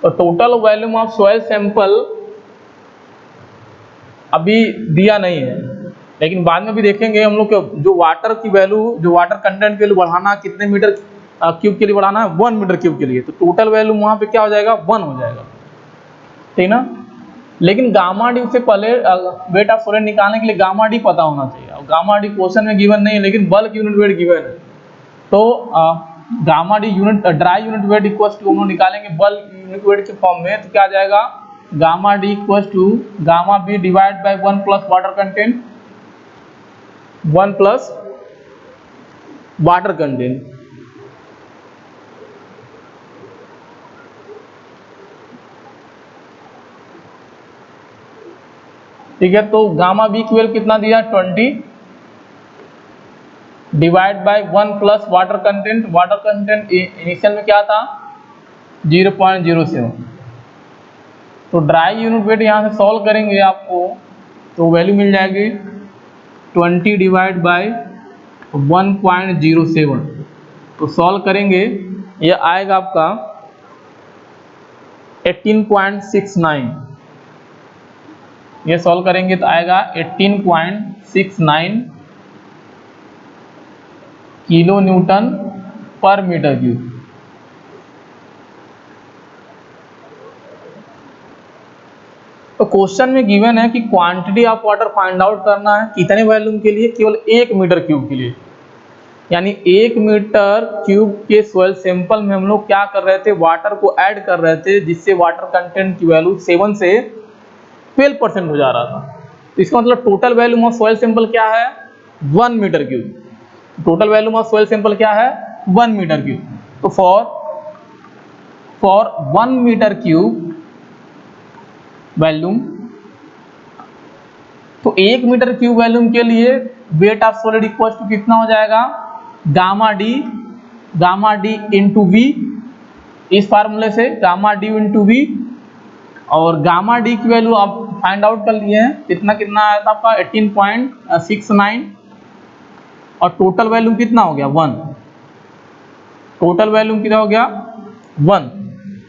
तो total volume of soil sample अभी दिया नहीं है, लेकिन बाद में भी देखेंगे हम लोग जो वाटर की वैल्यू, जो वाटर कंटेंट के लिए बढ़ाना, कितने मीटर क्यूब के लिए बढ़ाना है, 1 मीटर क्यूब के लिए, तो टोटल वैल्यू वहां पे क्या हो जाएगा, 1 हो जाएगा, ठीक ना। लेकिन गामा डी से पहले वेट ऑफ सॉलिड निकालने के लिए गामा डी पता होना चाहिए, और गामा डी क्वेश्चन में गिवन नहीं है, लेकिन बल्क यूनिट वेट गिवन है। तो gamma D unit dry unit weight equal to हम लोग निकालेंगे बल्क यूनिट वेट के फॉर्म में, तो क्या आ जाएगा gamma D equal to gamma B divide by 1 plus water content, 1 plus water content. ठीक है, तो गामा बी की वैल्यू कितना दिया 20 divide by 1 plus water content. Water content initial में क्या था 0.07। तो ड्राई यूनिट वेट यहाँ से सॉल्व करेंगे आपको तो वैल्यू मिल जाएगी 20 डिवाइड बाय 1.07। तो सॉल्व करेंगे ये आएगा आपका 18.69। ये सॉल्व करेंगे तो आएगा 18.69 kilo newton per metre cube. तो क्वेश्चन में गिवन है कि quantity of water find out करना है कितने वॉल्यूम के लिए, केवल 1 मीटर क्यूब के लिए, यानी 1 मीटर क्यूब के सॉइल सैंपल में हम लोग क्या कर रहे थे, वाटर को ऐड कर रहे थे, जिससे वाटर कंटेंट की वैल्यू 7 से 12% हो जा रहा था। तो इसका मतलब total volume of soil sample क्या है 1 metre cube. Total volume of soil sample क्या है 1 मीटर क्यूब। तो फॉर 1 मीटर क्यूब वॉल्यूम तो 1 मीटर क्यूब वॉल्यूम के लिए weight of solid equal to कितना हो जाएगा, गामा डी इंटू वी, इस फार्मूले से गामा डी इंटू वी। और गामा डी की वैल्यू आप फाइंड आउट कर लिए हैं, कितना कितना आया था आपका 18.69, और टोटल वैल्यू कितना हो गया 1, टोटल वैल्यू कितना हो गया 1।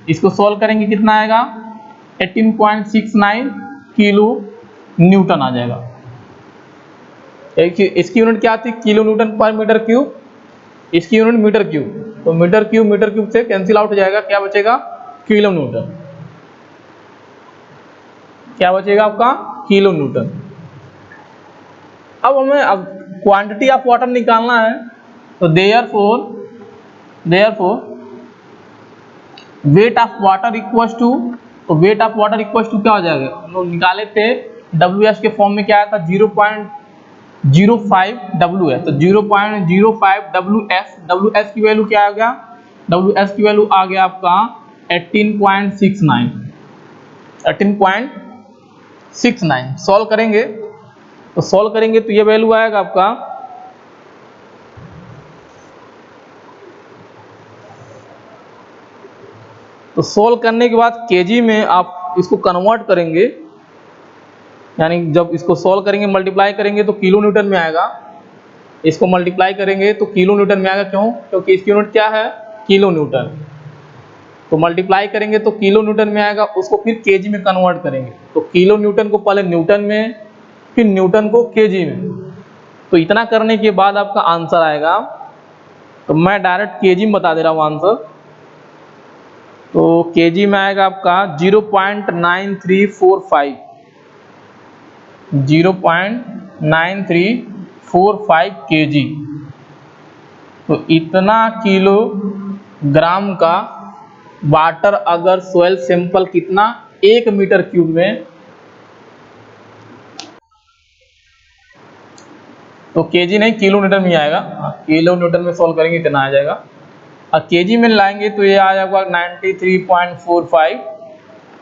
इसको सॉल्व करेंगे कितना आएगा 18.69 किलो न्यूटन आ जाएगा। इसकी यूनिट क्या थी, kilo newton per metre cube, इसकी यूनिट मीटर क्यूब, तो मीटर क्यूब से कैंसिल आउट हो जाएगा, क्या बचेगा किलो न्यूटन, क्या बचेगा आपका किलो न्यूटन। अब हमें क्वांटिटी ऑफ वाटर निकालना है, तो therefore weight of water equals to, तो weight of water equals to क्या हो जाएगा, हम लोग निकाले थे WS के फॉर्म में क्या आया था 0.05 W है, तो 0.05 WS की वैल्यू क्या आ गया, WS की वैल्यू आ गया आपका 18.69। सॉल्व करेंगे तो ये वैल्यू आएगा आपका, तो सॉल्व करने के बाद केजी में आप इसको कन्वर्ट करेंगे, यानी जब इसको सॉल्व करेंगे मल्टीप्लाई करेंगे तो किलो न्यूटन में आएगा, इसको मल्टीप्लाई करेंगे तो किलो न्यूटन में आएगा, क्यों, क्योंकि इसकी यूनिट क्या है किलो न्यूटन, तो मल्टीप्लाई करेंगे तो किलो न्यूटन में आएगा, उसको फिर केजी में कन्वर्ट करेंगे, तो किलो न्यूटन को पहले न्यूटन में, फिर न्यूटन को केजी में, तो इतना करने के बाद आपका आंसर आएगा। तो मैं डायरेक्ट केजी में बता दे रहा हूँ आंसर, तो केजी में आएगा आपका 0.9345, 0.9345 केजी। तो इतना किलोग्राम का वाटर अगर सोयल सैंपल कितना 1 मीटर क्यूब में, तो केजी नहीं किलो न्यूटन में आएगा, किलो न्यूटन में सॉल्व करेंगे इतना आ जाएगा, और केजी में लाएंगे तो ये आ जाएगा 93.45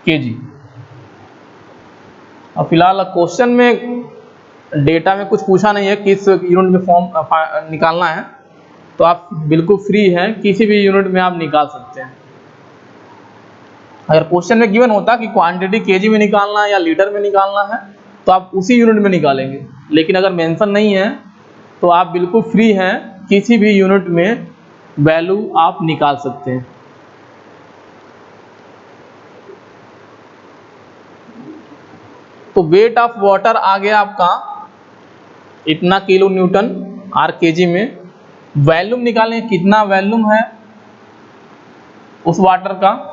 केजी। और फिलहाल क्वेश्चन में डेटा में कुछ पूछा नहीं है किस यूनिट में फॉर्म निकालना है, तो आप बिल्कुल फ्री हैं, किसी भी यूनिट में आप निकाल सकते हैं। अगर क्वेश्चन में गिवन होता कि क्वांटिटी केजी में निकालना है या लीटर में निकालना है, तो आप उसी यूनिट में निकालेंगे, लेकिन अगर मेंशन नहीं है तो आप बिल्कुल फ्री हैं, किसी भी यूनिट में वैल्यू आप निकाल सकते हैं। तो वेट ऑफ वाटर आ गया आपका इतना किलो न्यूटन आर केजी में, वॉल्यूम निकालें कितना वॉल्यूम है उस वाटर का,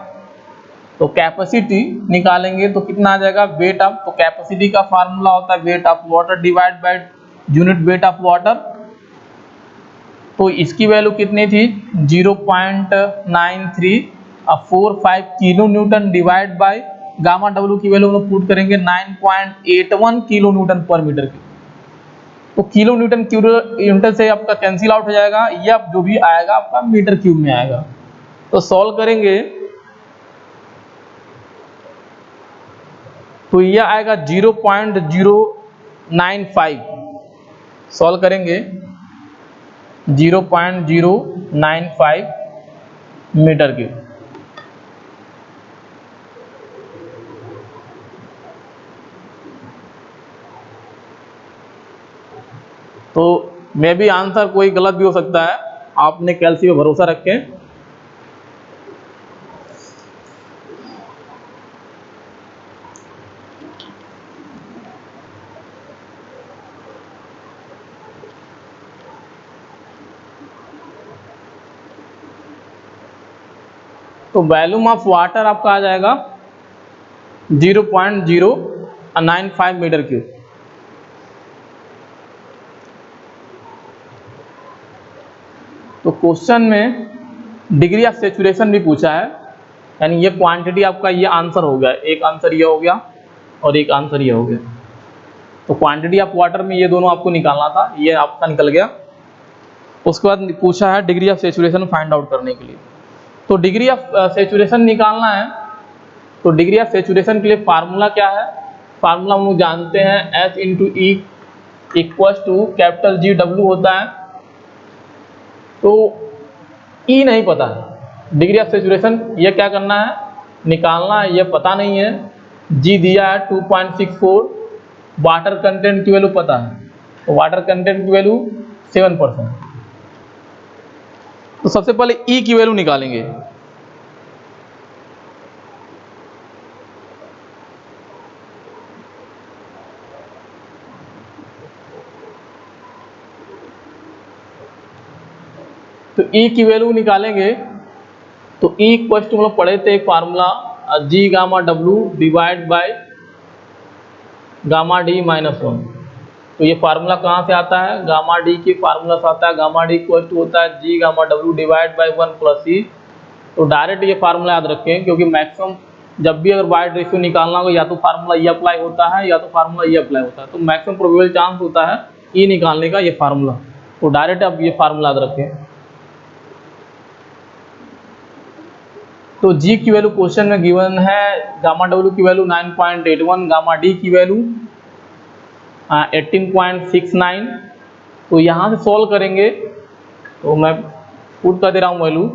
तो कैपेसिटी निकालेंगे तो कितना आ जाएगा वेट ऑफ, तो कैपेसिटी का फार्मूला होता है weight of water divide by unit weight of water, तो इसकी वैल्यू कितनी थी 0.9345 kilo Newton divide by gamma W की वैल्यू हम लोग पुट करेंगे 9.81 kilo newton per metre cube, तो किलो न्यूटन से आपका कैंसिल आउट हो जाएगा, ये आप जो भी आएगा आपका मीटर क्यूब में आएगा। तो सॉल्व करेंगे तो यह आएगा 0.095, सॉल्व करेंगे 0.095 मीटर क्यूब। तो मे भी आंसर कोई गलत भी हो सकता है, आपने कैलसी पे भरोसा रखें। तो वॉल्यूम ऑफ वाटर आपका आ जाएगा 0.095 मीटर क्यूब। तो क्वेश्चन में डिग्री ऑफ सेचुरेशन भी पूछा है, यानी ये क्वांटिटी आपका ये आंसर हो गया, एक आंसर ये हो गया और एक आंसर ये हो गया। तो क्वांटिटी ऑफ वाटर में ये दोनों आपको निकालना था, ये आपका निकल गया। उसके बाद पूछा है degree of saturation find out करने के लिए, तो डिग्री ऑफ सेचुरेशन निकालना है। तो डिग्री ऑफ सेचुरेशन के लिए फार्मूला क्या है, फार्मूला हम लोग जानते हैं S into E equal to capital G W होता है। तो ई नहीं पता है, डिग्री ऑफ सेचुरेशन ये क्या करना है, निकालना है, ये पता नहीं है। जी दिया है 2.64, वाटर कंटेंट की वैल्यू पता है, तो वाटर कंटेंट की वैल्यू 7%। तो सबसे पहले ई की वैल्यू निकालेंगे। तो ई की वैल्यू निकालेंगे तो ई इक्वल टू हम लोग पढ़े थे एक formula, ji gamma W divide by gamma D minus 1। तो ये फार्मूला कहाँ से आता है, गामा डी के फार्मूला से आता है। गामा डी इक्वल टू होता है G gamma W divide by 1 plus e. तो डायरेक्ट ये फार्मूला याद रखें, क्योंकि मैक्सिमम जब भी अगर वाइड रेशियो निकालना हो या तो फार्मूला ये अप्लाई होता है या तो फार्मूला ये अप्लाई होता है। तो मैक्सिमम प्रोबेबल चांस होता है ई निकालने का ये फार्मूला। तो डायरेक्ट अब ये फार्मूला याद रखें। तो जी की वैल्यू क्वेश्चन में गिवन है, गामा डब्ल्यू की वैल्यू 9.81, गामा डी की वैल्यू 18.69। तो यहाँ से सॉल्व करेंगे, तो मैं पुट कर दे रहा हूँ वैल्यू।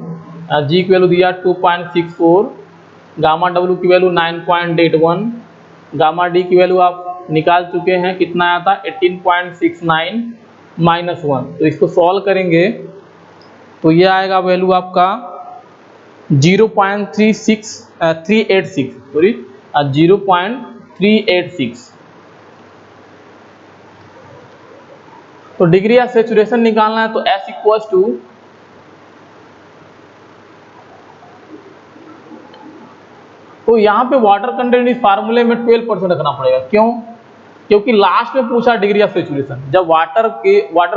जी की वैल्यू दिया 2.64, गामा डब्ल्यू की वैल्यू 9.81, गामा डी की वैल्यू आप निकाल चुके हैं, कितना आया था 18.69 माइनस 1। तो इसको सॉल्व करेंगे तो ये आएगा वैल्यू आपका 0.386 सॉरी 0.386। तो डिग्री ऑफ सेचुरेशन निकालना है, तो S इक्वल्स टू तो यहाँ पे वाटर कंटेंट इस फार्मूले में 12% रखना पड़ेगा। क्यों? क्योंकि लास्ट में पूछा डिग्री ऑफ सेचुरेशन, जब वाटर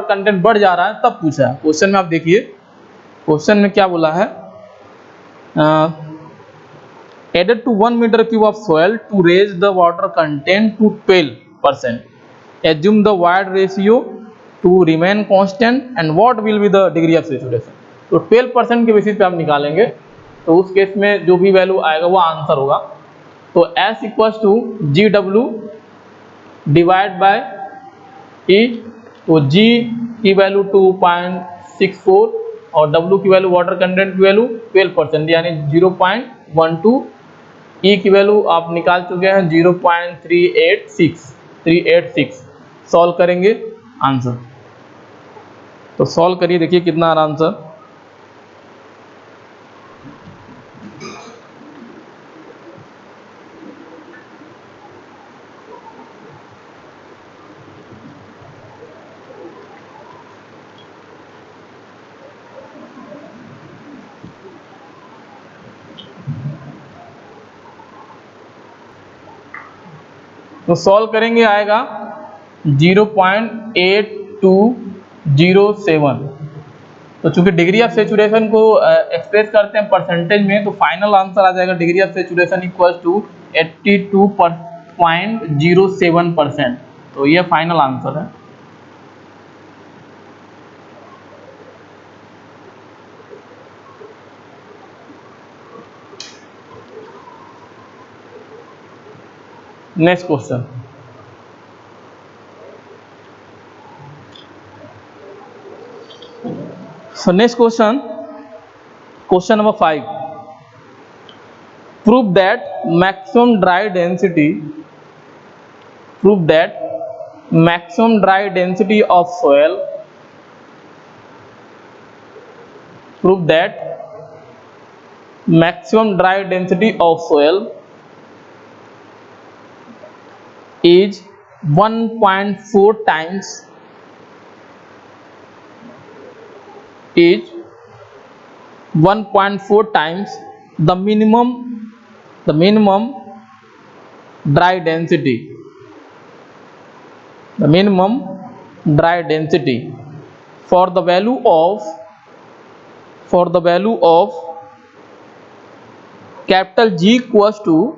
कंटेंट बढ़ जा रहा है तब पूछा है। क्वेश्चन में आप देखिए, क्वेश्चन में क्या बोला है, added to 1 meter cube of soil to raise the water content to 12%. Assume the wide ratio to remain constant and what will be the degree of saturation. तो 12% के बेसिस पे हम निकालेंगे, तो उस केस में जो भी वैल्यू आएगा वो आंसर होगा। तो S equals to G W divide by e. तो G की वैल्यू 2.64 और W की वैल्यू वाटर कंटेंट की वैल्यू 12% यानी 0.12। ई की वैल्यू आप निकाल चुके हैं 0.386। सॉल्व करेंगे आंसर, तो सॉल्व करिए, देखिए कितना आ रहा आंसर। तो सॉल्व करेंगे आएगा 0.8207। तो चूंकि डिग्री ऑफ सेचुरेशन को एक्सप्रेस करते हैं परसेंटेज में, तो फाइनल आंसर आ जाएगा degree of saturation equal to 82.07%। तो ये फाइनल आंसर है। Next question, so next question, question number 5, prove that maximum dry density of soil is 1.4 times the minimum dry density for the value of capital G equals to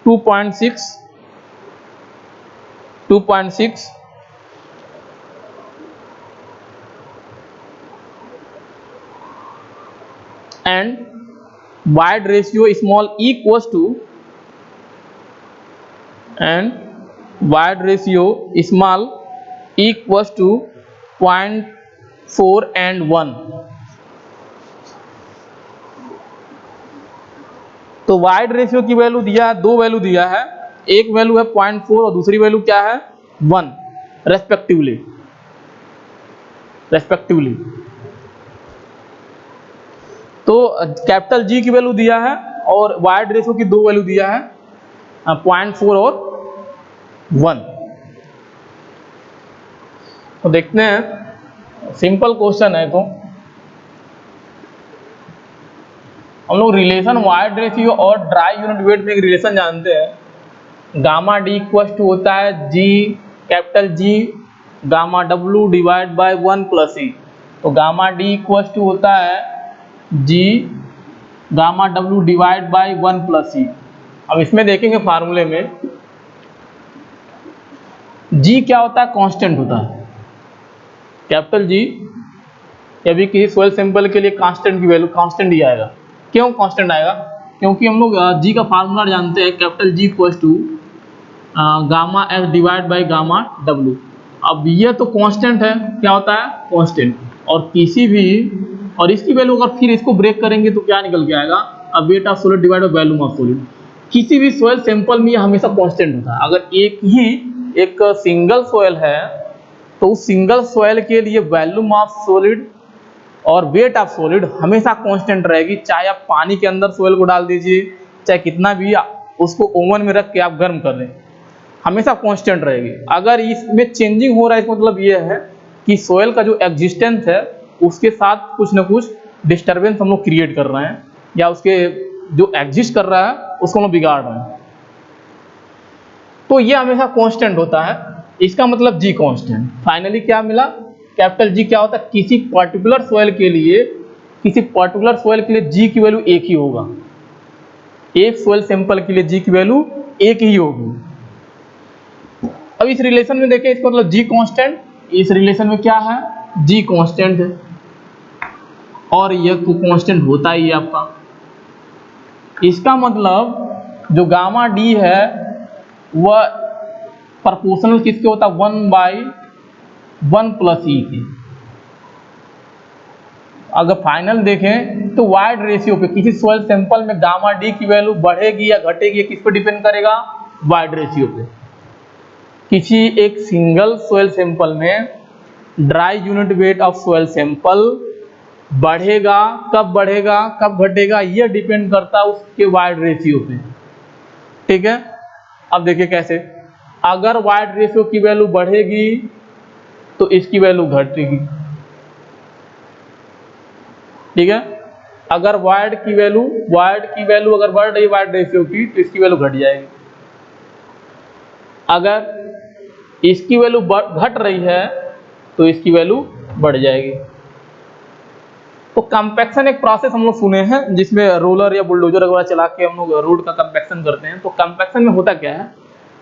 2.6 and void ratio small equals to and void ratio small equals to 0.4 and 1। तो void ratio की value दिया है, दो value दिया है, एक value है 0.4 और दूसरी वैल्यू क्या है 1 रेस्पेक्टिवली। तो कैपिटल जी की वैल्यू दिया है और वाइड रेशियो की दो वैल्यू दिया है 0.4 और 1। तो देखते हैं, सिंपल क्वेश्चन है। तो हम लोग रिलेशन वाइड रेशियो और ड्राई यूनिट वेट में एक रिलेशन जानते हैं। गामा डी इक्वल टू होता है G capital G gamma W divide by 1 plus e. तो गामा डी इक्वल टू होता है G gamma W divide by 1 plus e. अब इसमें देखेंगे फार्मूले में जी क्या होता है, कांस्टेंट होता है। कैपिटल जी या भी किसी सॉइल सैंपल के लिए कांस्टेंट की वैल्यू कांस्टेंट ही आएगा। क्यों कांस्टेंट आएगा? क्योंकि हम लोग जी का फार्मूला जानते हैं, capital G equal to gamma S divide by gamma W. अब ये तो कांस्टेंट है, क्या होता है कांस्टेंट, और किसी भी और इसकी वैल्यू अगर फिर इसको ब्रेक करेंगे तो क्या निकल के आएगा, अब wait of solid divide by volume of solid. किसी भी सॉइल सैंपल में ये हमेशा कांस्टेंट होता है। अगर एक सिंगल सॉइल है तो उस सिंगल सॉइल के लिए वॉल्यूम ऑफ सॉलिड और वेट ऑफ सॉलिड हमेशा कांस्टेंट रहेगी। चाहे आप पानी के अंदर सॉइल को डाल दीजिए, चाहे कितना भी उसको ओवन में रख के आप गर्म कर लें, हमेशा कांस्टेंट रहेगी। अगर इसमें चेंजिंग हो रहा है, इसका मतलब ये है कि सॉइल का जो एग्जिस्टेंस है उसके साथ कुछ ना कुछ डिस्टर्बेंस हम लोग क्रिएट कर रहे हैं, या उसके जो एग्जिस्ट कर रहा है उसको हम लोग बिगाड़ रहे हैं। तो ये हमेशा कांस्टेंट होता है, इसका मतलब जी कांस्टेंट। फाइनली क्या मिला, कैपिटल जी क्या होता है, किसी पर्टिकुलर सॉइल के लिए जी की वैल्यू एक ही होगा। एक सॉइल सैंपल के लिए जी की वैल्यू एक ही होगी। अब इस रिलेशन में देखें, इसका मतलब जी कांस्टेंट, इस रिलेशन में क्या है जी कांस्टेंट है और यह कांस्टेंट होता ही है आपका। इसका मतलब जो गामा डी है वह प्रोपोर्शनल किसके होता है 1/1 प्लस ई के। अगर फाइनल देखें तो वाइड रेशियो पे किसी सॉइल सैंपल में गामा डी की वैल्यू बढ़ेगी या घटेगी, किस पे डिपेंड करेगा, वाइड रेशियो पे। किसी एक सिंगल सॉइल सैंपल में dry unit weight of soil sample बढ़ेगा, कब घटेगा, यह डिपेंड करता है उसके वाइड रेशियो पे। ठीक है, अब देखिए कैसे। अगर वाइड रेशियो की वैल्यू बढ़ेगी तो इसकी वैल्यू घटेगी। ठीक है, अगर वाइड की वैल्यू अगर बढ़ रही है वाइड रेशियो की तो इसकी वैल्यू घट जाएगी। अगर इसकी वैल्यू घट रही है तो इसकी वैल्यू बढ़ जाएगी। तो कंपैक्शन एक प्रोसेस हम लोग सुने हैं जिसमें रोलर या बुलडोजर वगैरह चला के हम लोग रोड का कंपैक्शन करते हैं। तो कंपैक्शन में होता क्या है,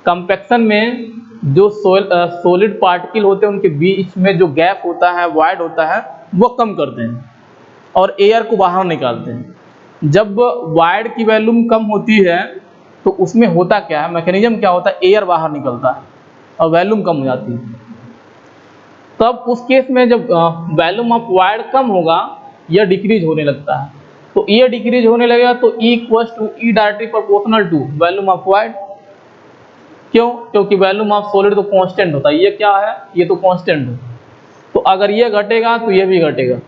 कंपैक्शन में जो सॉलिड पार्टिकल होते हैं उनके बीच में जो गैप होता है, वाइड होता है, वो कम करते हैं और एयर को बाहर निकालते हैं। जब वाइड की वैल्यूम कम होती है तो उसमें होता क्या है, मैकेनिज्म क्या होता है, एयर बाहर निकलता है और वैल्यूम कम हो जाती है। तब उस केस में जब वैल्यूम ऑफ वाइड कम होगा, यह डिक्रीज होने लगता है। तो यह डिक्रीज होने लगेगा तो E equals to E directly proportional to volume of void. क्यों? क्योंकि वैल्यूम ऑफ सॉलिड तो कांस्टेंट होता है, ये क्या है, ये तो कांस्टेंट है। तो अगर ये घटेगा तो ये भी घटेगा।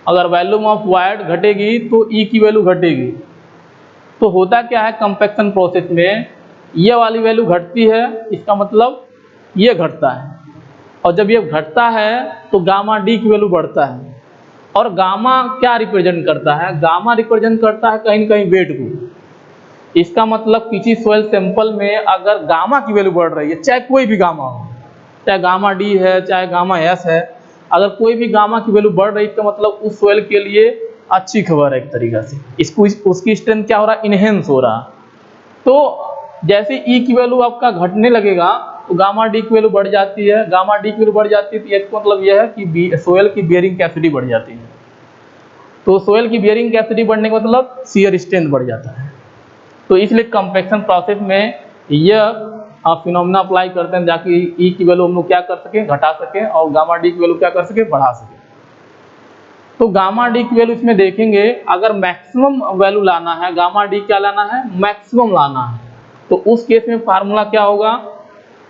अगर वैल्यूम ऑफ वाइड घटेगी तो E की वैल्यू घटेगी। तो होता क्या है कंपैक्शन प्रोसेस में, ये वाली वैल्यू घटती है, इसका मतलब ये घटता है, और जब ये घटता है तो गामा डी की वैल्यू बढ़ता है। और गामा क्या रिप्रेजेंट करता है, गामा रिप्रेजेंट करता है कहीं न कहीं वेट को। इसका मतलब किसी सॉइल सैंपल में अगर गामा की वैल्यू बढ़ रही है, चाहे कोई भी गामा हो, चाहे गामा डी है चाहे गामा एस है, अगर कोई भी गामा की वैल्यू बढ़ रही है तो मतलब उस सॉइल के लिए अच्छी खबर है एक तरीका से। इसको उसकी स्ट्रेंथ क्या हो रहा है, इनहेंस हो रहा। तो जैसे ई की वैल्यू आपका घटने लगेगा तो गामा डी की वैल्यू बढ़ जाती है। गामा डी की वैल्यू बढ़ जाती है तो इसका मतलब यह है कि सॉइल की बेयरिंग कैपेसिटी बढ़ जाती है। तो सोयल की बियरिंग कैपेसिटी बढ़ने का मतलब शियर स्ट्रेंथ बढ़ जाता है। तो इसलिए कंपैक्शन प्रोसेस में यह आप फिनोमेना अप्लाई करते हैं ताकि ई की वैल्यू हम लोग क्या कर सकें, घटा सकें, और गामा डी की वैल्यू क्या कर सकें, बढ़ा सकें। तो गामा डी की वैल्यू इसमें देखेंगे, अगर मैक्सिमम वैल्यू लाना है, गामा डी क्या लाना है, मैक्सिमम लाना है, तो उस केस में फार्मूला क्या होगा,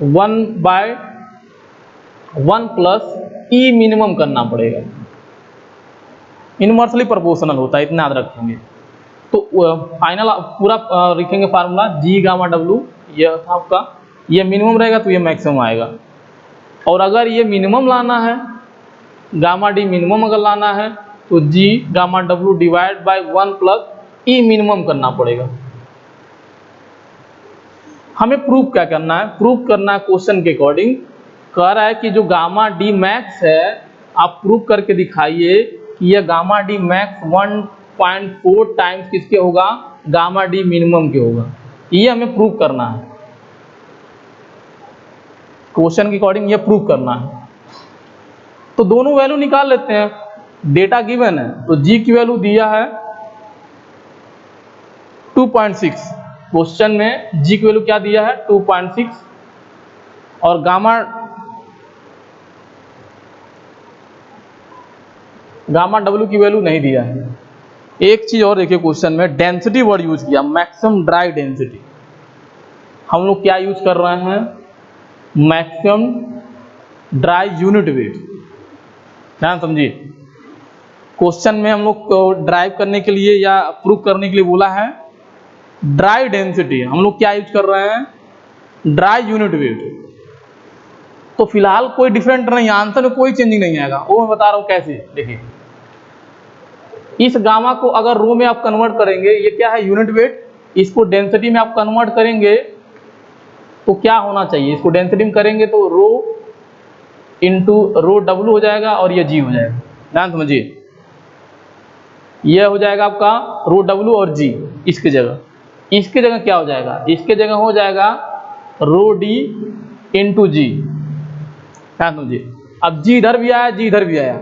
1/1 प्लस ई मिनिमम करना पड़ेगा। इनवर्सली प्रोपोर्शनल होता है, इतना याद रखेंगे। तो फाइनल पूरा लिखेंगे फार्मूला जी गामा डब्ल्यू, ये था आपका, ये मिनिमम रहेगा तो ये मैक्सिमम आएगा। और अगर ये मिनिमम लाना है, गामा डी मिनिमम अगर लाना है, तो जी gamma W divide by 1 plus E minimum करना पड़ेगा। हमें प्रूफ क्या करना है, प्रूफ करना है क्वेश्चन के अकॉर्डिंग। कह रहा है कि जो गामा डी मैक्स है, आप प्रूफ करके दिखाइए कि यह गामा डी मैक्स 1.4 टाइम्स किसके होगा, गामा डी मिनिमम के होगा। ये हमें प्रूफ करना है, क्वेश्चन के अकॉर्डिंग ये प्रूफ करना है। तो दोनों वैल्यू निकाल लेते हैं, डेटा गिवन है, तो जी की वैल्यू दिया है 2.6, क्वेश्चन में जी की वैल्यू क्या दिया है 2.6, और गामा डब्ल्यू की वैल्यू नहीं दिया है। एक चीज और देखिए, क्वेश्चन में डेंसिटी वर्ड यूज किया, मैक्सिमम ड्राई डेंसिटी। हम लोग क्या यूज कर रहे हैं, मैक्सिमम ड्राई यूनिट वेट। ध्यान समझिए, क्वेश्चन में हम लोग को ड्राइव करने के लिए या प्रूव करने के लिए बोला है ड्राई डेंसिटी, हम लोग क्या यूज कर रहे हैं, ड्राई यूनिट वेट। तो फिलहाल कोई डिफरेंट नहीं, आंसर में कोई चेंजिंग नहीं आएगा, वो मैं बता रहा हूं कैसे। देखिए, इस गामा को अगर रो में आप कन्वर्ट करेंगे, ये क्या है यूनिट वेट, इसको डेंसिटी में आप कन्वर्ट करेंगे तो क्या होना चाहिए, इसको डेंसिटी में करेंगे तो रो इंटू रो डब्ल्यू हो जाएगा और ये जी हो जाएगा। ध्यान समझिए, यह हो जाएगा आपका रो डब्ल्यू और जी, इसकी जगह क्या हो जाएगा, इसके जगह हो जाएगा रो डी इंटू जी। ध्यान समझिए, अब जी इधर भी आया, जी इधर भी आया,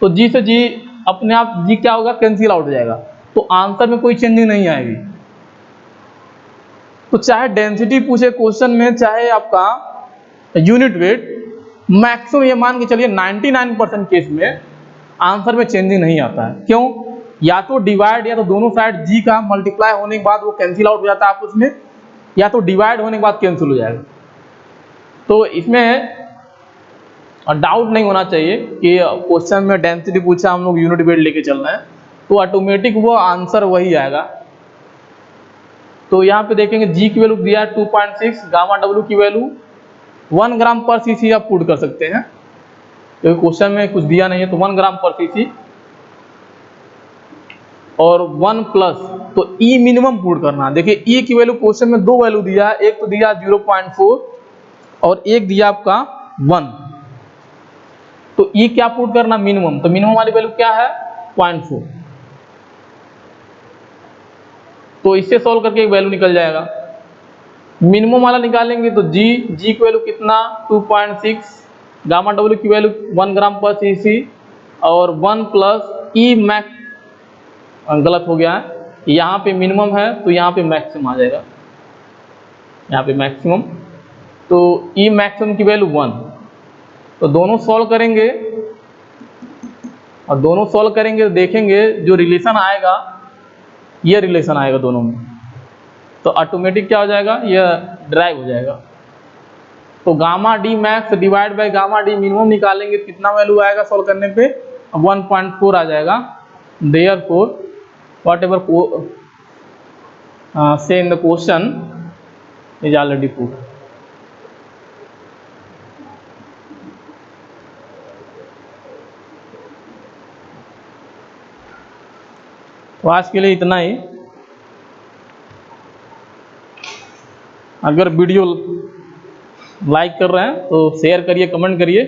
तो जी से जी अपने आप जी क्या होगा, कैंसिल आउट हो जाएगा, तो आंसर में कोई चेंजिंग नहीं आएगी। तो चाहे डेंसिटी पूछे क्वेश्चन में, चाहे आपका यूनिट वेट, मैक्सिमम ये मान के चलिए 99% केस में आंसर में चेंजिंग नहीं आता है। क्यों, या तो डिवाइड, या तो दोनों साइड जी का मल्टीप्लाई होने के बाद वो कैंसिल आउट हो जाता है आपस में, या तो डिवाइड होने के बाद कैंसिल हो जाएगा। तो इसमें डाउट नहीं होना चाहिए कि क्वेश्चन में डेंसिटी पूछा, हम लोग यूनिट वेट लेके चल रहे हैं, तो ऑटोमेटिक वो आंसर वही आएगा। तो यहाँ पे देखेंगे जी की वैल्यू दिया है 2.6, गामा डब्ल्यू की वैल्यू 1 ग्राम पर सीसी आप पुट कर सकते हैं, क्योंकि क्वेश्चन में कुछ दिया नहीं है, तो 1 ग्राम पर सीसी और 1 प्लस, तो ई मिनिमम पुट करना। देखिए ई की वैल्यू क्वेश्चन में दो वैल्यू दिया है, एक तो दिया 0.4 और एक दिया आपका 1, तो ई क्या पुट करना, मिनिमम, तो मिनिमम वाली वैल्यू क्या है 0.4, तो इससे सॉल्व करके एक वैल्यू निकल जाएगा। मिनिमम वाला निकालेंगे तो जी की वैल्यू कितना 2.6, गामा डब्ल्यू की वैल्यू 1 ग्राम पर सीसी और 1 प्लस ई मैक्स, गलत हो गया है, यहाँ पे मिनिमम है तो यहाँ पे मैक्सिमम आ जाएगा, यहाँ पे मैक्सिमम, तो ई मैक्सिमम की वैल्यू 1। तो दोनों सॉल्व करेंगे, और दोनों सॉल्व करेंगे तो देखेंगे जो रिलेशन आएगा, ये रिलेशन आएगा दोनों में, तो ऑटोमेटिक क्या हो जाएगा, यह ड्राइव हो जाएगा। तो gamma D max divide by gamma D minimum निकालेंगे, कितना वैल्यू आएगा सॉल्व करने पे, 1.4 आ जाएगा। Therefore whatever say in the question is already proved। तो आज के लिए इतना ही। अगर वीडियो लाइक कर रहे हैं तो शेयर करिए, कमेंट करिए।